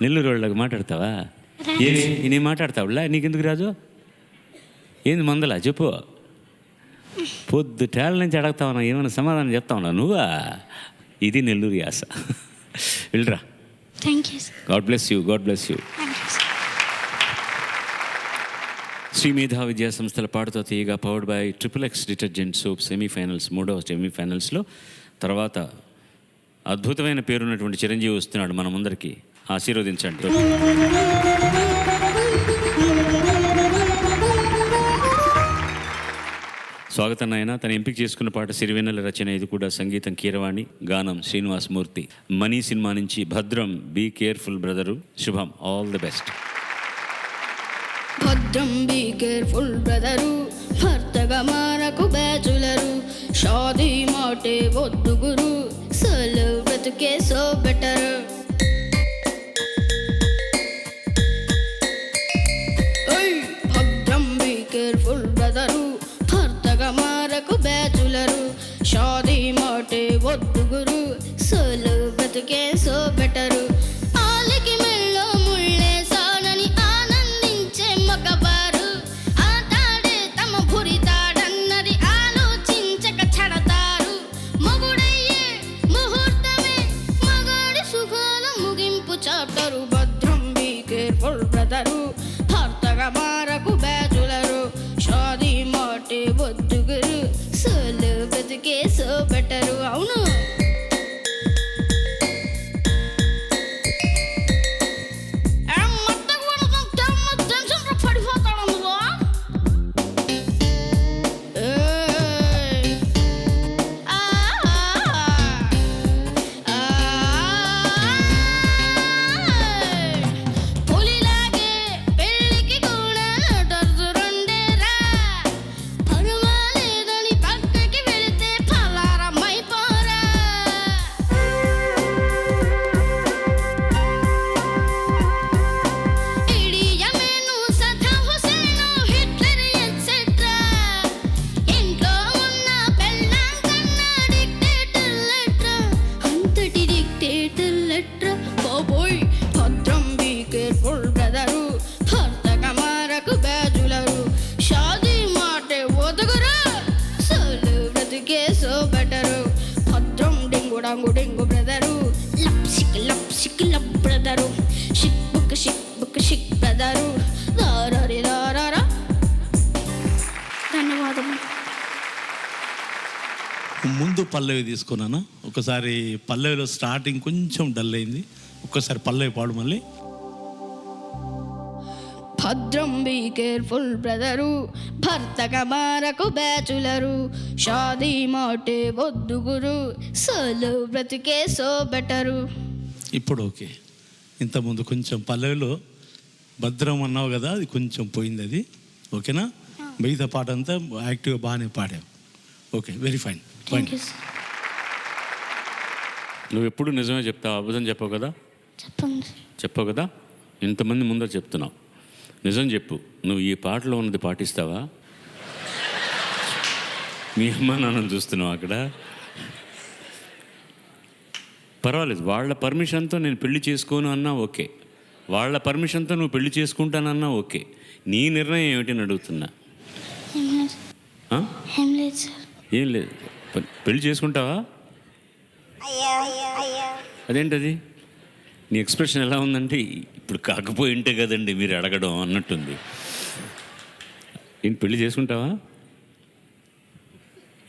నెల్లూరు వాళ్ళకి మాట్లాడతావా? నేను మాట్లాడతావులా, నీకెందుకు రాజు? ఏంది మందలా చెప్పు. పొద్దుటేళ్ళ నుంచి అడుగుతావున్నా, ఏమైనా సమాధానం చెప్తావున్నా నువ్వా? ఇది నెల్లూరు యాస. వెళ్ళరా. Thank you sir. God bless you, God bless you. Thank you sir. Shri Medha విద్యా సంస్థల Paaduta Theeyaga powered by XXX detergent soap semifinals, 3వ సెమీఫైనల్స్లో తర్వాత అద్భుతమైన పేరున్నటువంటి చిరంజీవి వస్తున్నాడు మన ముందరికి. ఆశీర్వదించండి. స్వాగతం నాయన. తను ఎంపిక చేసుకున్న పాట సిరివెన్నెల రచన, ఇది కూడా సంగీతం కీరవాణి, గానం శ్రీనివాసమూర్తి. మనీ సినిమా నుంచి భద్రం, బీ కేర్ఫుల్ బ్రదరు. శుభం, ఆల్ ది బెస్ట్. భద్రం బీ కేర్ఫుల్ బ్రదరు, భర్తగా మారకు బ్యాచులరు, షాదీ మాటే వద్దు గురు, సోలో బ్రతుకే సో బెటర్. భద్రం బీ కేర్ఫుల్ బ్రదరు, భర్తగా మారకు బ్యాచులరు, షాదీ మాటే వద్దు గురు, సోలో బ్రతుకే సో బెటరు. ఆలికి మెళ్ళో ముళ్ళేసానని ఆనందించే మగవారు, ఆటాడే తమ భురితాడన్నది ఆలోచించక చెడతారు. మగుడయ్యే ముహూర్తమే మగాడి సుఖాల ముగింపు చాప్టరు. భద్రం బీ కేర్ఫుల్ బ్రదరు, భర్తగా మారకు బ్యాచులరు, షాదీ మాటే వద్దు గురు, సోలో బ్రతుకే సో బెటరు. అవును, tension పడిపోతాను brother Chik book Chik brother దారరి దారా. ధన్యవాదములు. ముందు పల్లవి తీసుకున్నాను. ఒకసారి పల్లవిలో స్టార్టింగ్ కొంచెం డల్ అయింది. ఒక్కసారి పల్లవి పాడు మళ్ళీ. భద్రం బీ కేర్ఫుల్ బ్రదరు భర్తగా మారకు బ్యాచులరు షాదీ మాటే వద్దు గురు సోలో బ్రతికే సో బెటరు. ఇప్పుడు ఓకే. ఇంతకుముందు కొంచెం పల్లవిలో భద్రం అన్నావు కదా, అది కొంచెం పోయింది. అది ఓకేనా? మిగతా పాట అంతా యాక్టివ్గా బాగానే పాడావు. Okay, very fine. Thank you sir. నువ్వు ఎప్పుడు నిజమే చెప్తావు, అబద్ధం చెప్పవు కదా? చెప్పండి. చెప్పవు కదా? ఇంతమంది ముందర చెప్తున్నావు. నిజం చెప్పు, నువ్వు ఈ పాటలో ఉన్నది పాటిస్తావా? మీ అమ్మ నాన్నని చూస్తున్నావు అక్కడ. పర్వాలేదు, వాళ్ళ పర్మిషన్తో నేను పెళ్లి చేసుకోను అన్నా ఓకే, వాళ్ళ పర్మిషన్తో నువ్వు పెళ్లి చేసుకుంటానన్నా ఓకే. నీ నిర్ణయం ఏమిటని అడుగుతున్నా. ఏం లేదు. ఆ? ఏం లేదు సార్. ఏం లేదు. పెళ్లి చేసుకుంటావా? అదేంటది? నీ ఎక్స్ప్రెషన్ ఎలా ఉందంటే ఇప్పుడు కాకపోయి ఉంటే కదండి మీరు అడగడం అన్నట్టుంది. నేను పెళ్లి చేసుకుంటావా?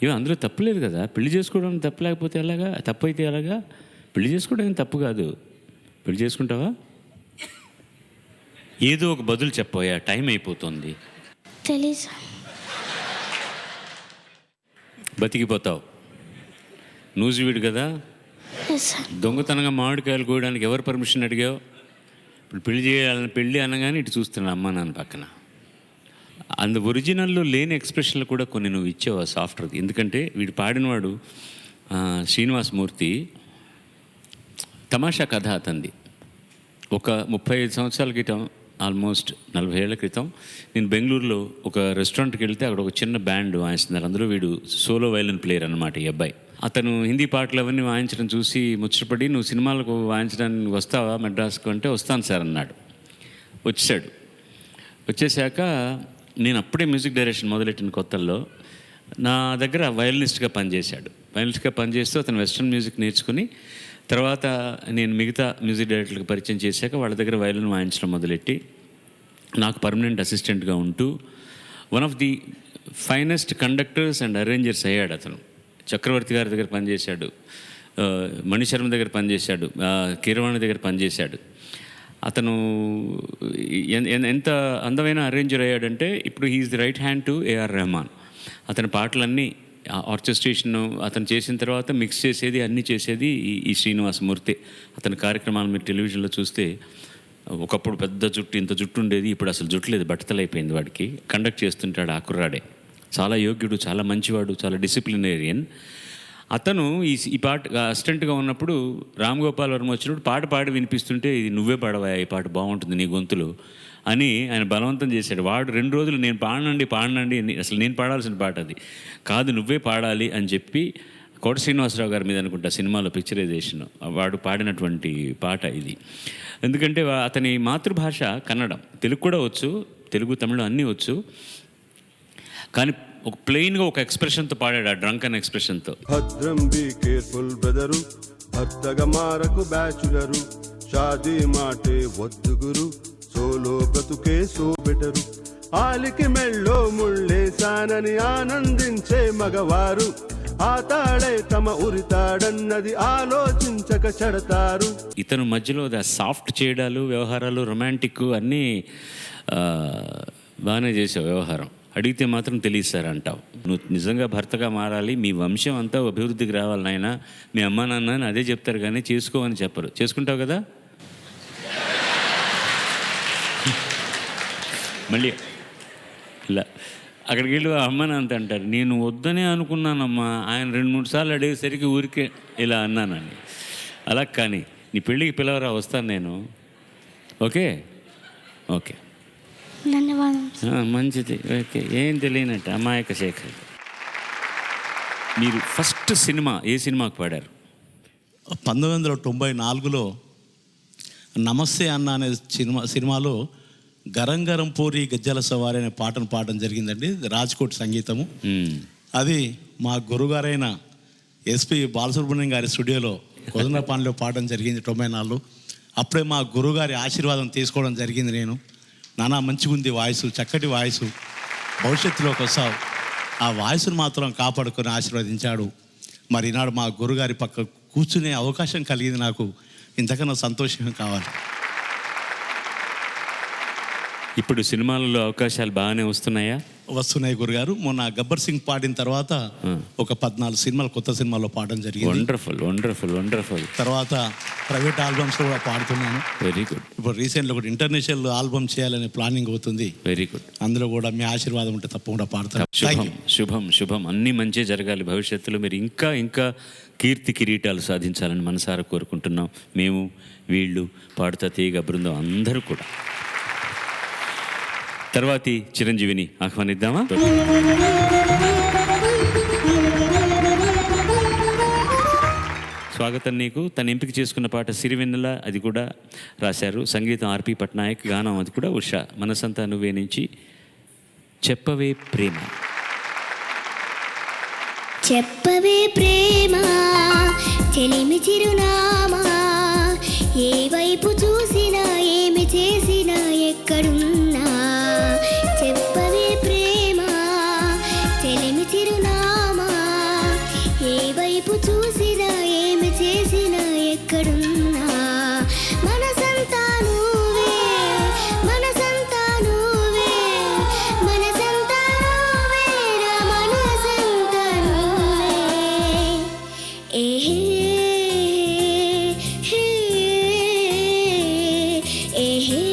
ఇవి అందులో తప్పులేదు కదా. పెళ్లి చేసుకోవడం తప్పు లేకపోతే ఎలాగా? తప్పు అయితే ఎలాగా? పెళ్లి చేసుకోవడం తప్పు కాదు. పెళ్లి చేసుకుంటావా? ఏదో ఒక బదులు చెప్పోయా, టైం అయిపోతుంది. తెలీదు సార్. బతికిపోతావు. నూజివీడు కదా, ఎస్ సార్. దొంగతనంగా మామిడికాయలు కోయడానికి ఎవరు పర్మిషన్ అడిగావు? ఇప్పుడు పెళ్లి చేయాలని పెళ్ళి అనగానే ఇటు చూస్తున్నా అమ్మ నాన్న పక్కన. అందు ఒరిజినల్లో లేని ఎక్స్ప్రెషన్లు కూడా కొన్ని నువ్వు ఇచ్చావు ఆ సాఫ్ట్వేర్. ఎందుకంటే వీడు పాడినవాడు శ్రీనివాసమూర్తి. తమాషా కథ అతంది. ఒక 35 సంవత్సరాల క్రితం, ఆల్మోస్ట్ 40 ఏళ్ల క్రితం నేను బెంగళూరులో ఒక రెస్టారెంట్కి వెళ్తే అక్కడ ఒక చిన్న బ్యాండ్ వాయిస్తున్నారు. అందులో వీడు సోలో వైలిన్ ప్లేయర్ అనమాట ఈ అబ్బాయి. అతను హిందీ పాటలు అవన్నీ వాయించడం చూసి ముచ్చటపడి, నువ్వు సినిమాలకు వాయించడానికి వస్తావా మెడ్రాస్కు అంటే వస్తాను సార్ అన్నాడు. వచ్చాడు. వచ్చేసాక నేను అప్పుడే మ్యూజిక్ డైరెక్షన్ మొదలెట్టిన కొత్తల్లో నా దగ్గర వయలినిస్ట్గా పనిచేశాడు. వయలినిస్ట్గా పనిచేస్తూ అతను వెస్ట్రన్ మ్యూజిక్ నేర్చుకుని తర్వాత నేను మిగతా మ్యూజిక్ డైరెక్టర్లకు పరిచయం చేశాక వాళ్ళ దగ్గర వయలిన్ వాయించడం మొదలెట్టి నాకు పర్మనెంట్ అసిస్టెంట్గా ఉంటూ one of the finest conductors and అరేంజర్స్ అయ్యాడు అతను. చక్రవర్తి గారి దగ్గర పనిచేశాడు, మణిశర్మ దగ్గర పనిచేశాడు, కీరవాణి దగ్గర పనిచేశాడు. అతను ఎంత అందమైన అరేంజర్ అయ్యాడంటే ఇప్పుడు he's the right hand to A R Rahman. అతని పాటలన్నీ ఆర్కెస్ట్రేషన్ అతను చేసిన తర్వాత మిక్స్ చేసేది అన్నీ చేసేది ఈ శ్రీనివాసమూర్తి. అతని కార్యక్రమాలు మీరు టెలివిజన్లో చూస్తే ఒకప్పుడు పెద్ద జుట్టు, ఇంత జుట్టు ఉండేది, ఇప్పుడు అసలు జుట్టు లేదు, బట్టతలైపోయింది వాడికి. కండక్ట్ చేస్తుంటాడు ఆ కుర్రాడే. చాలా యోగ్యుడు, చాలా మంచివాడు, చాలా డిసిప్లినేరియన్. అతను ఈ పాట అసిస్టెంట్గా ఉన్నప్పుడు రామ్ గోపాల్ వర్మ వచ్చినప్పుడు పాట పాడి వినిపిస్తుంటే ఇది నువ్వే పాడవా, ఈ పాట బాగుంటుంది నీ గొంతులు అని ఆయన బలవంతం చేశాడు. వాడు 2 రోజులు నేను పాడనండి, అసలు నేను పాడాల్సిన పాట అది కాదు, నువ్వే పాడాలి అని చెప్పి కోట శ్రీనివాసరావు గారి మీద అనుకుంటా సినిమాలో పిక్చరైజేషన్ వాడు పాడినటువంటి పాట ఇది. ఎందుకంటే అతని మాతృభాష కన్నడం, తెలుగు కూడా వచ్చు, తెలుగు తమిళం అన్నీ వచ్చు. కానీ ఒక ప్లెయిన్గా ఒక ఎక్స్ప్రెషన్తో పాడాడు, ఆ డ్రంక్ అనే ఎక్స్ప్రెషన్తో. భద్రం బీ కేర్ఫుల్ బ్రదరు భర్తగా మారకు బ్యాచులరు షాదీ మాటే వద్దు గురు సోలో బ్రతుకే సో బెటరు ఆలికి మెళ్ళో ముళ్ళేశానని ఆనందించే మగవారు ఆ తాళే తమ ఉరితాడన్నది ఆలోచించక చెడతారు. ఇతను మధ్యలో సాఫ్ట్ చేయడాలు, వ్యవహారాలు, రొమాంటిక్ అన్నీ బాగానే చేసావు వ్యవహారం. అడిగితే మాత్రం తెలియదు సార్ అంటావు. నువ్వు నిజంగా భర్తగా మారాలి, మీ వంశం అంతా అభివృద్ధికి రావాలి నాయన, మీ అమ్మా నాన్న అని అదే చెప్తారు కానీ చేసుకోమని చెప్పరు. చేసుకుంటావు కదా? మళ్ళీ ఇలా అక్కడికి వెళ్ళి అమ్మ నాన్న అంటారు, నేను వద్దనే అనుకున్నానమ్మా, ఆయన 2-3 సార్లు అడిగేసరికి ఊరికే ఇలా అన్నానండి. అలా కానీ నీ పెళ్ళికి పిలవరా, వస్తాను నేను. ఓకే ఓకే ధన్యవాదాలు. మంచిది. ఓకే. ఏం తెలియనట్టు అమాయక శేఖర్. మీరు ఫస్ట్ సినిమా ఏ సినిమాకు పాడారు? 1994లో నమస్తే అన్న అనే సినిమాలో గరం గరం పూరి గజ్జల సవారి అనే పాటను పాడడం జరిగిందండి. రాజ్కోట్ సంగీతము. అది మా గురుగారైన ఎస్పి బాలసుబ్రహ్మణ్యం గారి స్టూడియోలో కొదనపాన్లో పాడడం జరిగింది 94. అప్పుడే మా గురుగారి ఆశీర్వాదం తీసుకోవడం జరిగింది. నేను నానా మంచిగా ఉంది వాయిస్, చక్కటి వాయిస్, భవిష్యత్తులోకి వస్తావు, ఆ వాయిస్ను మాత్రం కాపాడుకొని ఆశీర్వదించాడు. మరి ఈనాడు మా గురుగారి పక్క కూర్చునే అవకాశం కలిగింది. నాకు ఇంతకన్నా సంతోషం కావాలి. ఇప్పుడు సినిమాలలో అవకాశాలు బాగానే వస్తున్నాయా? వస్తున్నాయి గురుగారు. మొన్న గబ్బర్ సింగ్ పాడిన తర్వాత ఒక 14 సినిమాలు, కొత్త సినిమాల్లో పాడడం జరిగింది. Wonderful wonderful wonderful. తర్వాత ప్రైవేట్ ఆల్బమ్స్లో కూడా పాడుతున్నాను. వెరీ గుడ్. ఇప్పుడు రీసెంట్గా ఒకటి ఇంటర్నేషనల్ ఆల్బమ్ చేయాలనే ప్లానింగ్ అవుతుంది. Very good. అందులో కూడా మీ ఆశీర్వాదం ఉంటే తప్పకుండా పాడతాను. శుభం శుభం శుభం. అన్నీ మంచి జరగాలి. భవిష్యత్తులో మీరు ఇంకా ఇంకా కీర్తి కిరీటాలు సాధించాలని మనసారా కోరుకుంటున్నాం. మేము, వీళ్ళు, పాడుతా తీగ బృందం అందరూ కూడా. తర్వాతి చిరంజీవిని ఆహ్వానిద్దామా? స్వాగతం నీకు. తను ఎంపిక చేసుకున్న పాట సిరివెన్నెల, అది కూడా రాశారు. సంగీతం ఆర్పి పట్నాయక్, గానం అది కూడా ఉషా. మనసంతా నువ్వే నుంచి చెప్పవే ప్రేమ. చెప్పవే ప్రేమ చెలిమి చిరునామా, ఏ వైపు చూసినా ఏమి చేసినా ఎక్కడున్నా. చెప్పవే ప్రేమ చెలిమి చిరునామా, ఏ వైపు చూసినా ఏమి చేసినా ఎక్కడున్నా. మనసంతా నువ్వే, మనసంతా నువ్వే, మనసంతా నువ్వే, నా మనసంతా నువ్వే. ఏహే హే, ఏహే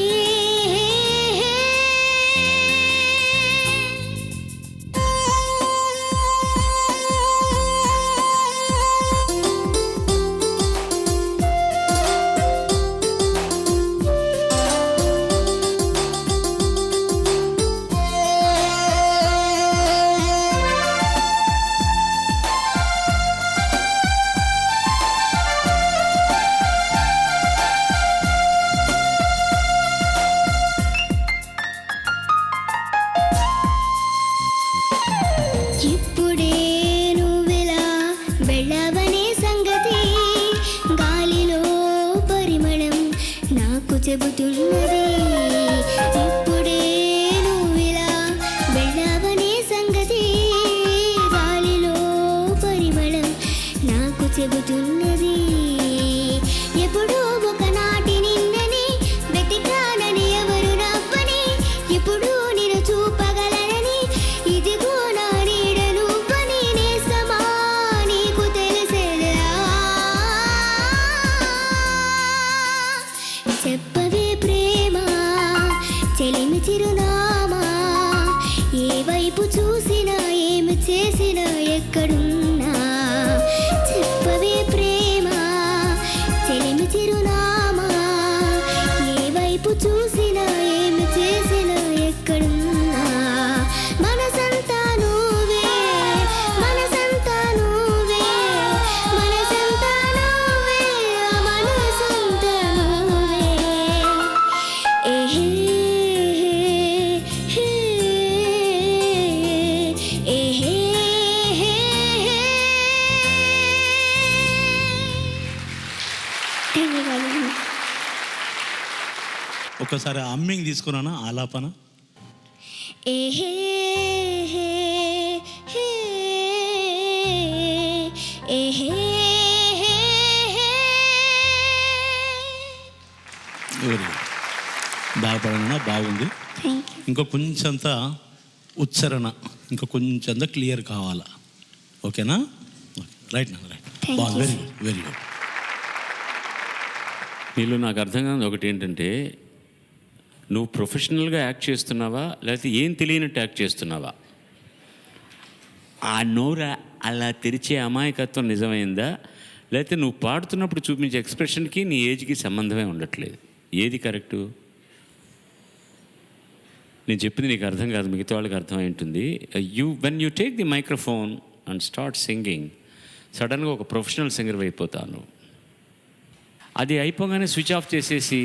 ఇప్పుడే నువ్వెలా వెళ్ళవనే సంగతి గాలిలో పరిమళం నాకు చెబుతున్నది. ఇప్పుడే నువ్వెలా వెళ్ళవనే సంగతి గాలిలో పరిమళం నాకు చెబుతున్నది. ఎప్పుడో ఒకనాటి నిన్నని వెతికానని ఎవరు నవ్వని, ఇప్పుడు నేను చూపగలనని ఇదిగో నా నీడ నువ్వని. నేస్తమా నీకు తెలిసేలా. చెప్పవే ప్రేమ చెలిమి చిరునామా, ఏ వైపు చూసినా ఏమి చేసినా ఎక్కడున్నా. చెప్పవే ప్రేమ చెలిమి చిరునామా, ఏ వైపు చూసినా ఏమి చేసినా ఎక్కడున్నా. మనసంతా నువ్వే, మనసంతా నువ్వే, మనసంతా నువ్వే, మనసంతా నువ్వే. ఏహే హే, ఏహే ధన్యవాదాలు. ఒకసారి అమ్మింగ్ తీసుకున్నానా, ఆలాపన. ఏహే హే, హే, ఏహే హే, హే. Very good. బాగుపడినా బాగుంది. Thank you. ఇంకా కొంచెంత ఉచ్చారణ ఇంకా కొంచెంత క్లియర్ కావాలా. ఓకేనా? రైట్ నా రైట్. Thank బాగుంది. you. Very good, very good. వీళ్ళు నాకు అర్థం కాదు ఒకటి ఏంటంటే, నువ్వు ప్రొఫెషనల్గా యాక్ట్ చేస్తున్నావా లేకపోతే ఏం తెలియనట్టు యాక్ట్ చేస్తున్నావా? ఆ నోరు అలా తెరిచే అమాయకత్వం నిజమైందా, లేకపోతే నువ్వు పాడుతున్నప్పుడు చూపించే ఎక్స్ప్రెషన్కి నీ ఏజ్కి సంబంధమే ఉండట్లేదు? ఏది కరెక్టు? నేను చెప్పింది నీకు అర్థం కాదు, మిగతా వాళ్ళకి అర్థమై ఉంటుంది. When you take the microphone and start singing, సడన్గా ఒక ప్రొఫెషనల్ సింగర్ అయిపోతాను. అది అయిపోగానే స్విచ్ ఆఫ్ చేసేసి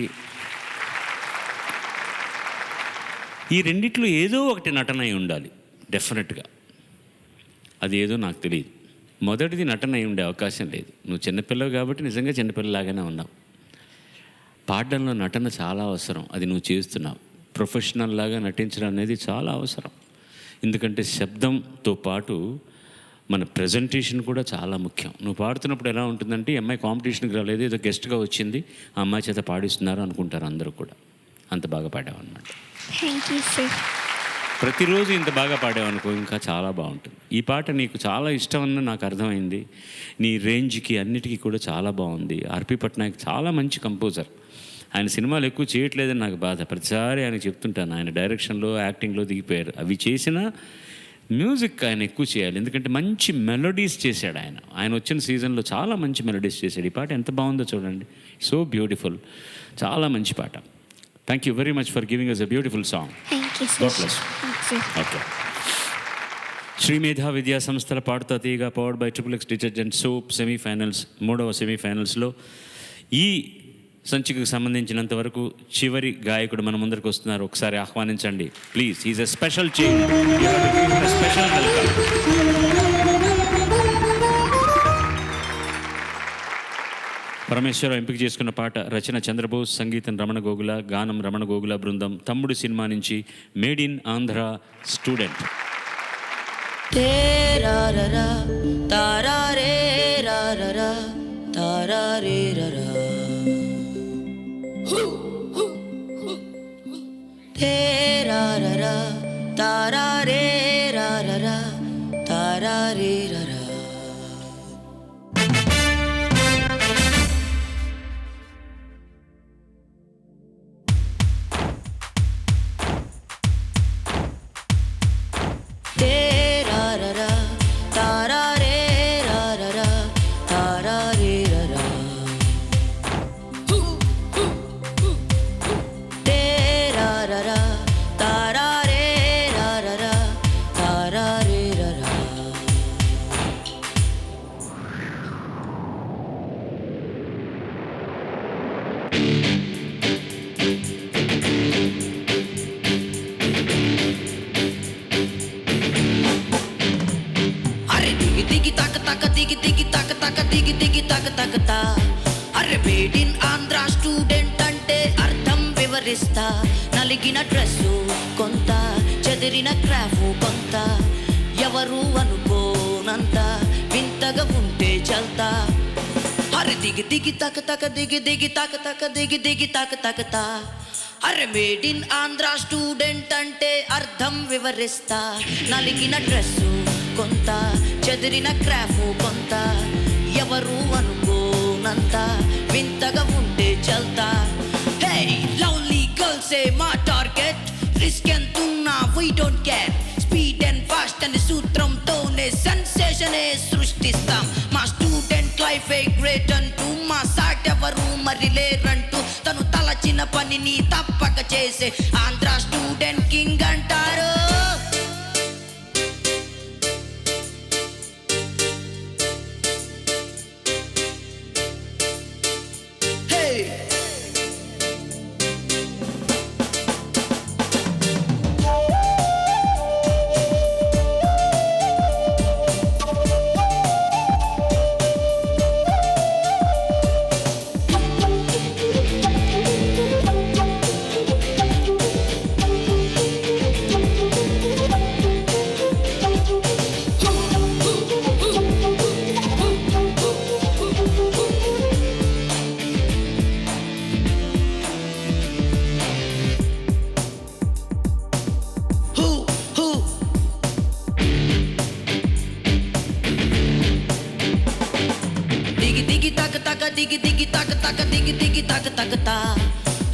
ఈ రెండిట్లో ఏదో ఒకటి నటన అయి ఉండాలి డెఫినెట్గా. అది ఏదో నాకు తెలియదు. మొదటిది నటన అయి ఉండే అవకాశం లేదు. నువ్వు చిన్నపిల్లవు కాబట్టి నిజంగా చిన్నపిల్లలాగానే ఉన్నావు. పాడడంలో నటన చాలా అవసరం. అది నువ్వు చేస్తున్నావు. ప్రొఫెషనల్ లాగా నటించడం అనేది చాలా అవసరం. ఎందుకంటే శబ్దంతో పాటు మన ప్రజెంటేషన్ కూడా చాలా ముఖ్యం. నువ్వు పాడుతున్నప్పుడు ఎలా ఉంటుందంటే, ఈ అమ్మాయి కాంపిటీషన్కి రాలేదు, ఏదో గెస్ట్గా వచ్చింది, ఆ అమ్మాయి చేత పాడిస్తున్నారు అనుకుంటారు అందరూ కూడా. అంత బాగా పాడావు అన్నమాట. Thank you sir. ప్రతిరోజు ఇంత బాగా పాడావనుకో ఇంకా చాలా బాగుంటుంది. ఈ పాట నీకు చాలా ఇష్టం అని నాకు అర్థమైంది. నీ రేంజ్కి అన్నిటికీ కూడా చాలా బాగుంది. ఆర్పి పట్నాయక్ చాలా మంచి కంపోజర్. ఆయన సినిమాలు ఎక్కువ చేయట్లేదని నాకు బాధ. ప్రతిసారి ఆయన చెప్తుంటాను, ఆయన డైరెక్షన్లో యాక్టింగ్లో దిగిపోయారు. అవి చేసినా మ్యూజిక్ ఆయన ఎక్కువ చేయాలి. ఎందుకంటే మంచి మెలోడీస్ చేశాడు ఆయన. ఆయన వచ్చిన సీజన్లో చాలా మంచి మెలోడీస్ చేశాడు. ఈ పాట ఎంత బాగుందో చూడండి. సో బ్యూటిఫుల్, చాలా మంచి పాట. Thank you very much for giving us a beautiful song. Thank you God sir. bless. ఓకే. శ్రీ మేధా విద్యా సంస్థల Paaduta Theeyaga powered by XXX detergent soap semifinals, 3వ సెమీఫైనల్స్లో ఈ సంచికకు సంబంధించినంత వరకు చివరి గాయకుడు మన ముందరికి వస్తున్నారు. ఒకసారి ఆహ్వానించండి please. Is a special child, special welcome. Parameshwara ఎంపిక చేసుకున్న పాట రచన చంద్రబోస్, సంగీతం రమణ గోగుల, గానం రమణ గోగుల బృందం. తమ్ముడు సినిమా నుంచి మేడ్ ఇన్ ఆంధ్ర స్టూడెంట్. అరే మేడ్ ఇన్ ఆంధ్ర స్టూడెంట్ అంటే అర్థం వివరిస్తా. నలిగిన డ్రెస్సు కొంత, చెదిరిన క్రాఫ్ కొంత, ఎవరు అనుకోనంత వింతగా ఉంటే చల్తా. అరే దిగి దిగి తక తక దిగి దిగి తక తక దిగి దిగి తక తకతా. అరే మేడ్ ఇన్ ఆంధ్ర స్టూడెంట్ అంటే అర్థం వివరిస్తా. నలిగిన డ్రెస్సు కొంత, చెదిరిన క్రాఫ్ కొంత, ఎవరు అనుకోనంత వింతగా ఉంటే చల్తా. హే లవ్లీ గర్ల్స్ ఏ మా టార్గెట్, రిస్క్ ఎంతున్నా we don't care. Speed and fast అనే సూత్రంతోనే సెన్సేషనే సృష్టిస్తాం. మా స్టూడెంట్ లైఫ్ ఏ గ్రేట్ అంటూ, మా సాట్ ఎవరు మరి లేరంటూ, తను తలచిన పనిని తప్పక చేసే ఆంధ్ర స్టూడెంట్ కింగ్ అంటారు.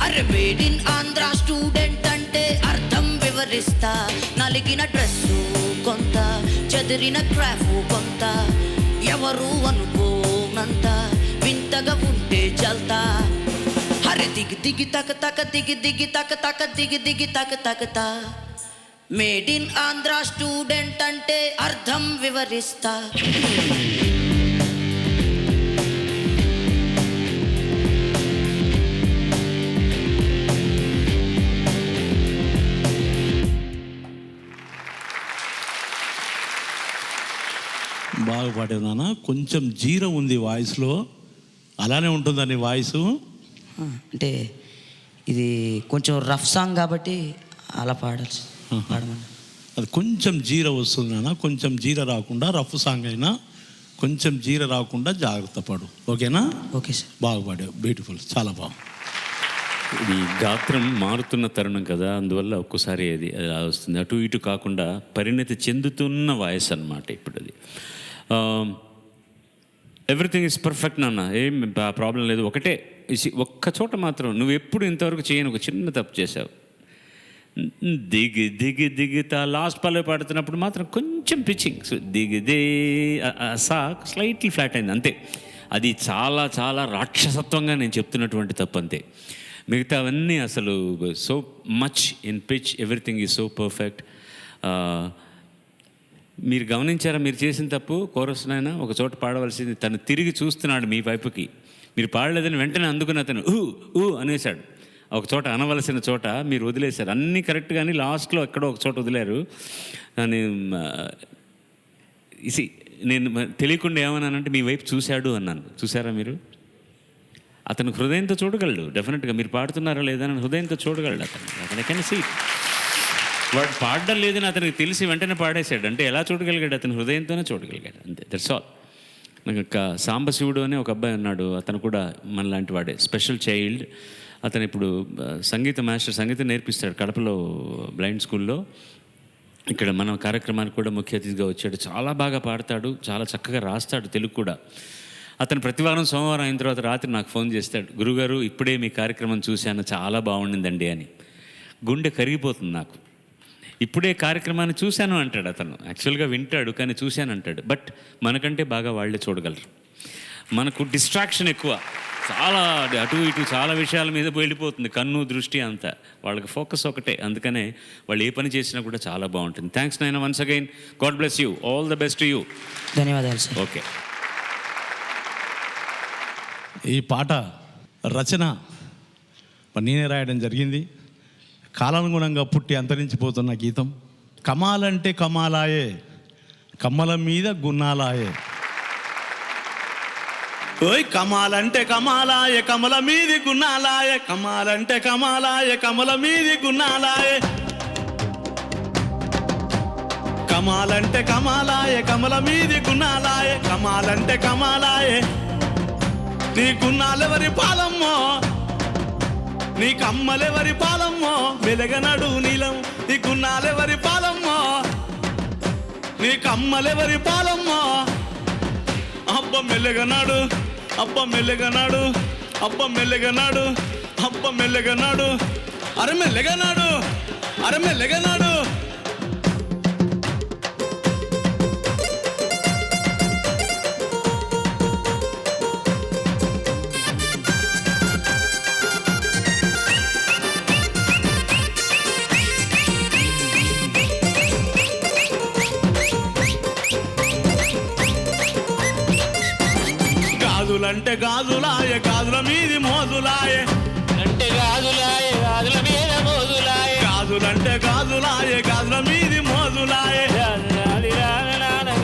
అరే మేడ్ ఇన్ ఆంధ్ర స్టూడెంట్ అంటే అర్థం వివరిస్తా. నలిగిన డ్రెస్సు కొంత, చెదిరిన క్రాఫ్ కొంత, ఎవరు అనుకోనంత వింతగా ఉంటే చల్తా. అరే దిగి దిగి తక తక దిగి దిగి తక తక దిగి దిగి తక తకతా. మేడ్ ఇన్ ఆంధ్ర స్టూడెంట్ అంటే అర్థం వివరిస్తా. బాగా పాడావు నాన్న. కొంచెం జీరో ఉంది వాయిస్లో, అలానే ఉంటుందని వాయిస్. అంటే ఇది కొంచెం రఫ్ సాంగ్ కాబట్టి అలా పాడాలి పాడమని. అది కొంచెం జీర వస్తుంది నాన్న, కొంచెం జీర రాకుండా రఫ్ సాంగ్ అయినా కొంచెం జీర రాకుండా జాగ్రత్త పడు, ఓకేనా? Okay sir. బాగా పాడావు, బ్యూటిఫుల్, చాలా బాగుంది. ఇది గాత్రం మారుతున్న తరుణం కదా, అందువల్ల ఒక్కోసారి అది అలా వస్తుంది, అటు ఇటు కాకుండా పరిణతి చెందుతున్న వాయిస్ అన్నమాట ఇప్పుడు అది. ఎవ్రీథింగ్ ఈజ్ పర్ఫెక్ట్ నాన్న, ఏం ప్రాబ్లం లేదు. ఒకటే ఒక్క చోట మాత్రం నువ్వు ఎప్పుడు ఇంతవరకు చేయని ఒక చిన్న తప్పు చేసావు. దిగి దిగి దిగుతా లాస్ట్ పల్లవి పాడుతున్నప్పుడు మాత్రం కొంచెం పిచ్చింగ్, దిగిదే సా స్లైట్లీ ఫ్లాట్ అయింది అంతే. అది చాలా చాలా రాక్షసత్వంగా నేను చెప్తున్నటువంటి తప్పు అంతే. మిగతా అవన్నీ అసలు so much in pitch, everything is so perfect. మీరు గమనించారా మీరు చేసిన తప్పు? కోరస్నైనా ఒక చోట పాడవలసింది తను తిరిగి చూస్తున్నాడు మీ వైపుకి, మీరు పాడలేదని వెంటనే అందుకుని అతను ఊ అనేసాడు. ఒక చోట అనవలసిన చోట మీరు వదిలేశారు, అన్నీ కరెక్ట్ కానీ లాస్ట్లో ఎక్కడో ఒక చోట వదిలేరు. నేను తెలియకుండా ఏమన్నానంటే మీ వైపు చూశాడు అన్నాను. చూసారా మీరు? అతను హృదయంతో చూడగలడు డెఫినెట్గా, మీరు పాడుతున్నారా లేదా అని హృదయంతో చూడగలడు అతను కెన్ సీ. వాడు పాడడం లేదని అతనికి తెలిసి వెంటనే పాడేశాడు అంటే ఎలా చూడగలిగాడు? అతను హృదయంతోనే చూడగలిగాడు అంతే, దట్స్ ఆల్. నాకు సాంబశివుడు అనే ఒక అబ్బాయి ఉన్నాడు, అతను కూడా మనలాంటి వాడే, స్పెషల్ చైల్డ్. అతను ఇప్పుడు సంగీత మాస్టర్, సంగీతం నేర్పిస్తాడు కడపలో బ్లైండ్ స్కూల్లో. ఇక్కడ మన కార్యక్రమానికి కూడా ముఖ్య అతిథిగా వచ్చాడు. చాలా బాగా పాడతాడు, చాలా చక్కగా రాస్తాడు తెలుగు కూడా. అతను ప్రతివారం సోమవారం అయిన తర్వాత రాత్రి నాకు ఫోన్ చేస్తాడు, గురుగారు ఇప్పుడే మీ కార్యక్రమం చూశాను, చాలా బాగుండిందండి అని. గుండె కరిగిపోతుంది నాకు. ఇప్పుడే కార్యక్రమాన్ని చూశాను అంటాడు అతను, యాక్చువల్గా వింటాడు కానీ చూశాను అంటాడు. బట్ మనకంటే బాగా వాళ్ళే చూడగలరు. మనకు డిస్ట్రాక్షన్ ఎక్కువ, చాలా అటు ఇటు చాలా విషయాల మీద వెళ్ళిపోతుంది కన్ను దృష్టి అంతా. వాళ్ళకి ఫోకస్ ఒకటే, అందుకనే వాళ్ళు ఏ పని చేసినా కూడా చాలా బాగుంటుంది. థ్యాంక్స్ నాయన, once again God bless you, all the best to you. ధన్యవాదాలు సార్. ఓకే. ఈ పాట రచన నేనే రాయడం జరిగింది. కాలానుగుణంగా పుట్టి అంతరించిపోతున్న గీతం. కమాలంటే కమాలాయే, కమ్మల మీద గున్నాలాయే. ఓయ్ కమాలంటే కమాలాయే, కమల మీది గున్నాలాయే. కమాలంటే కమాలాయే, కమల మీది గున్నాలాయే. కమాలంటే కమాలాయే, కమల మీది గున్నాలాయే. కమాలంటే కమాలాయే, నీ గున్నాలెవరి పాలమ్మో, నీ కమ్మలెవరి పాలమ్మో, వెలగనడు నీలం. నీ గున్నాలెవరి పాలమ్మో, నీ కమ్మలెవరి పాలమ్మో. అబ్బ మెల్లగనాడు, అబ్బ మెల్లగనాడు, అబ్బ మెల్లగనాడు, అబ్బ మెల్లగనాడు, అరే మెల్లగనాడు, అరే మెల్లగనాడు. గాజులంటే గాజులాయే, గాజుల మీది మోజులాయే. అంటే గాజులాయే, గాజుల మీద మోజులాయే. గాజులంటే గాజులాయే, గాజుల మీది మోజులాయే.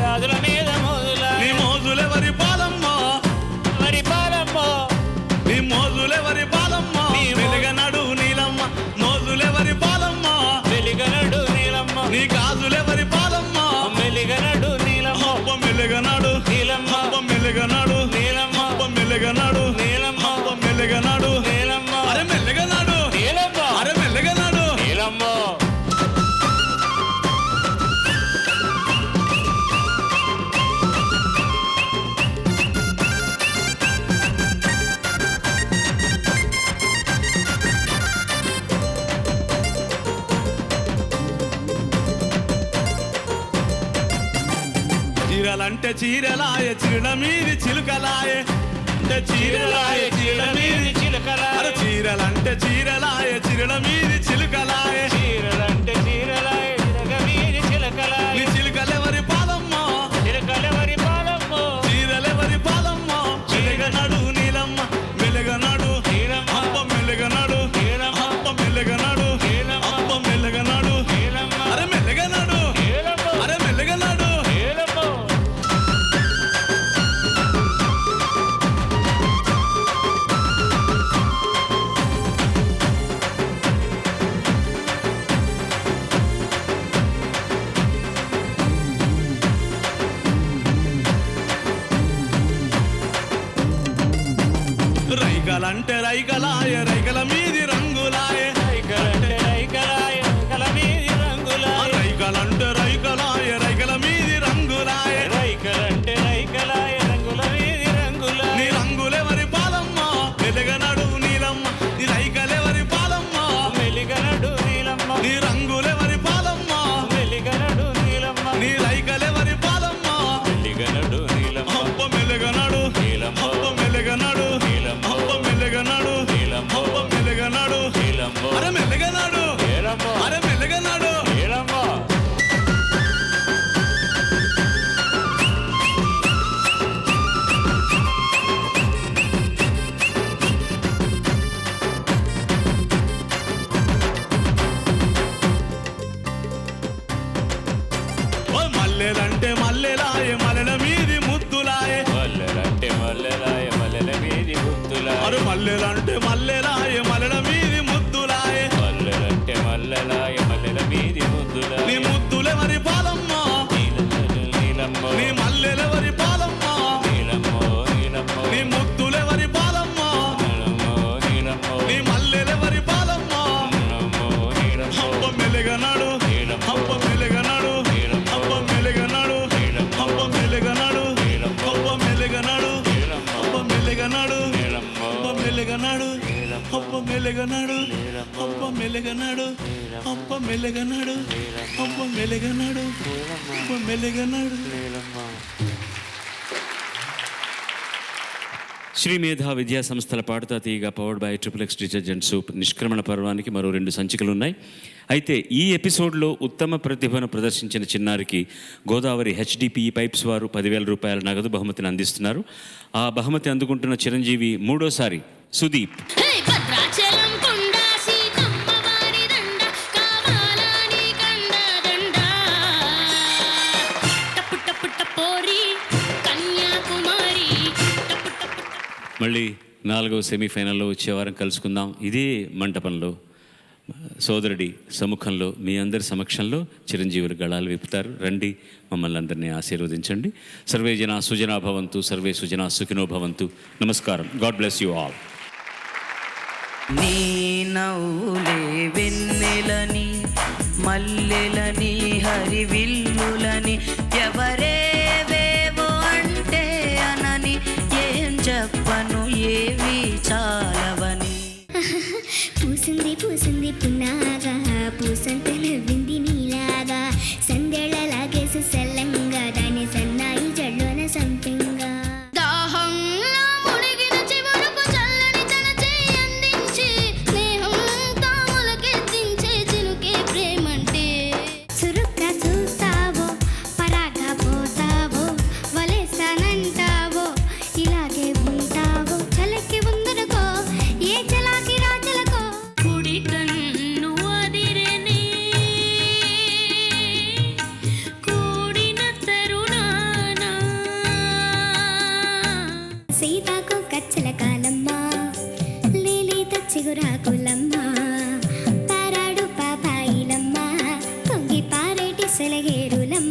గాజుల మీద మోజులాయే. నీ మోజులెవరి పాలమ్మో, మరి పాలమ్మో, నీ మోజులెవరి పాలమ్మో. వెలుగనడు నీలమ్మ, మోజులెవరి పాలమ్మో. వెలిగనడు నీలమ్మ, నీ గాజులెవరి పాలమ్మో. వెలిగనడు నీలమ్మ, అబ్బ మెల్లగనాడు నీలమ్మ, అబ్బ మెల్లగనాడు నీలమ్మ, అబ్బ మెల్లగనాడు నీలమ్మ, అబ్బ మెల్లగనాడు నీలమ్మ, అరే మెల్లగనాడు నీలమ్మ, అరే మెల్లగనాడు. నీలమ్మ. చీరలంటే చీరలాయే, చీరల మీది చిలుకలాయే. అంటే చీరలాయే, చీరల మీది చిలకలాయే. అరే చీరలంటే చీరలాయే, చీరల మీది చిలుకలాయే. చీరలంటే చీరలాయే, చిలక మీది చిలకలాయే. నీ చిలుకలెవరి పాలమ్మో, చిలకలెవరి పాలమ్మో, చీరలెవరి పాలమ్మో. మెల్లగనాడు నీలమ్మ, మెల్లగనాడు నీలమ్మ, అబ్బ మెల్లగనాడు, నీలమ్మ, అబ్బ మెల్లగనాడు, నీలమ్మ, అబ్బ మెల్లగనాడు, నీలమ్మ, అరే మెల్లగనాడు, నీలమ్మ, అరే మెల్లగనాడు. నీలమ్మ. రైకలంటే రైకలాయ రైకల మీది రంగులాయ రైకలంటే రైకలాయ రైకల మీది రంగులాయ రైకలంటే రైకలాయ రైకల మీది రంగులాయ రైకలంటే రైకలాయ రంగుల మీది రంగులాయ నీ రంగులెవరి పాలమ్మ వెలుగనడు నీలమ్మ నీ రైకలెవరి పాలమ్మ వెలిగనడు నీలమ్మ నీ రంగులెవరి పాలమ్మ వెలిగనడు నీలమ్మ నీ రైకలెవరి పాలమ్మ వెలిగనడు నీలమ్మ అప్ప మెలుగనడు నీలమ్మ అప్ప మెలుగనడు నీలమ్మ అప్ప మెలుగనడు నీలమ్మ అప్ప మెలుగనడు నీలమ్మ అరే మెలుగనడు నీలమ్మ అరే మెలుగనడు నీలమ్మ ఓ మల్లెలంటే మల్లెలాయ మల్లెల మీది ముద్దులాయ మల్లెలంటే మల్లెలాయ మల్లెల మీది ముద్దులాయ అరే మల్లెలంటే మల్లెలాయ మల్లెల మీది ముద్దులాయ మల్లెలంటే మల్లెలాయ మల్లెల మీది ముద్దులాయ నీ ముద్దులెవరి పాలమ్మ నీలమ్మ నీ మల్లెలెవరి పాలమ్మ నీలమ్మ నీలమ్మ నీ ముద్దులెవరి పాలమ్మ నీలమ్మ నీ మల్లెలెవరి పాలమ్మ అప్ప మెలుగనాడు అప్ప మెలుగనాడు అప్ప మెలుగనాడు అప్ప మెలుగనాడు అప్ప మెలుగనాడు అప్ప మెలుగనాడు అప్ప మెలుగనాడు అప్ప మెలుగనాడు అప్ప మెలుగనాడు అప్ప మెలుగనాడు అప్ప మెలుగనాడు అప్ప మెలుగనాడు శ్రీ మేధా విద్యా సంస్థల పాడుతా తీయగా powered by triple detergent soup నిష్క్రమణ పర్వానికి మరో 2 సంచికలు ఉన్నాయి. అయితే ఈ ఎపిసోడ్లో ఉత్తమ ప్రతిభను ప్రదర్శించిన చిన్నారికి గోదావరి హెచ్డిపిఈ పైప్స్ వారు 10,000 రూపాయల నగదు బహుమతిని అందిస్తున్నారు. ఆ బహుమతి అందుకుంటున్న చిరంజీవి మూడోసారి సుదీప్. భద్రాచలం కొండ సీతమ్మ వారి దండ కావాలని కండ దండ టప్పు టప్పు టపోరి కన్యాకుమారి టప్పు టప్పు మళ్ళీ 4వ సెమీఫైనల్లో వచ్చే వారం కలుసుకుందాం. ఇదే మంటపంలో సోదరుడి సముఖంలో మీ అందరి సమక్షంలో చిరంజీవులు గళాలు విప్పుతారు. రండి, మమ్మల్ని అందరినీ ఆశీర్వదించండి. సర్వే జనా సుజనా భవంతు, సర్వే సుజనా సుఖినో భవంతు. నమస్కారం. God bless you all. నీ నవ్వులే వెన్నెలని మల్లెలని హరివిల్లులని ఎవరేవేవో అంటే అనని ఏం చెప్పను ఏవి చాలవని పూసింది పూసింది పున్నాగా పూసంత నవ్వింది నీలాగా సందెళ్ళలాగేసి సెల్లంగా దాని సన్నాయి జడ్లోన సంపింగా దాహంలో మునిగిన చివరకు చల్లని తన చేయి అందించి స్నేహంతో మొలకెత్తించే చినుకే ప్రేమంటే చురుగ్గా చూస్తావో పరాగా పోతావో వలేసానంటావో ఇలాగే ఉంటావో చలకి ఉందనుకో ఏ చలాకి రాజలకో కుడి కన్ను అదిరేనే కూడిన తరుణాన సీతాకు కచ్చల కాలం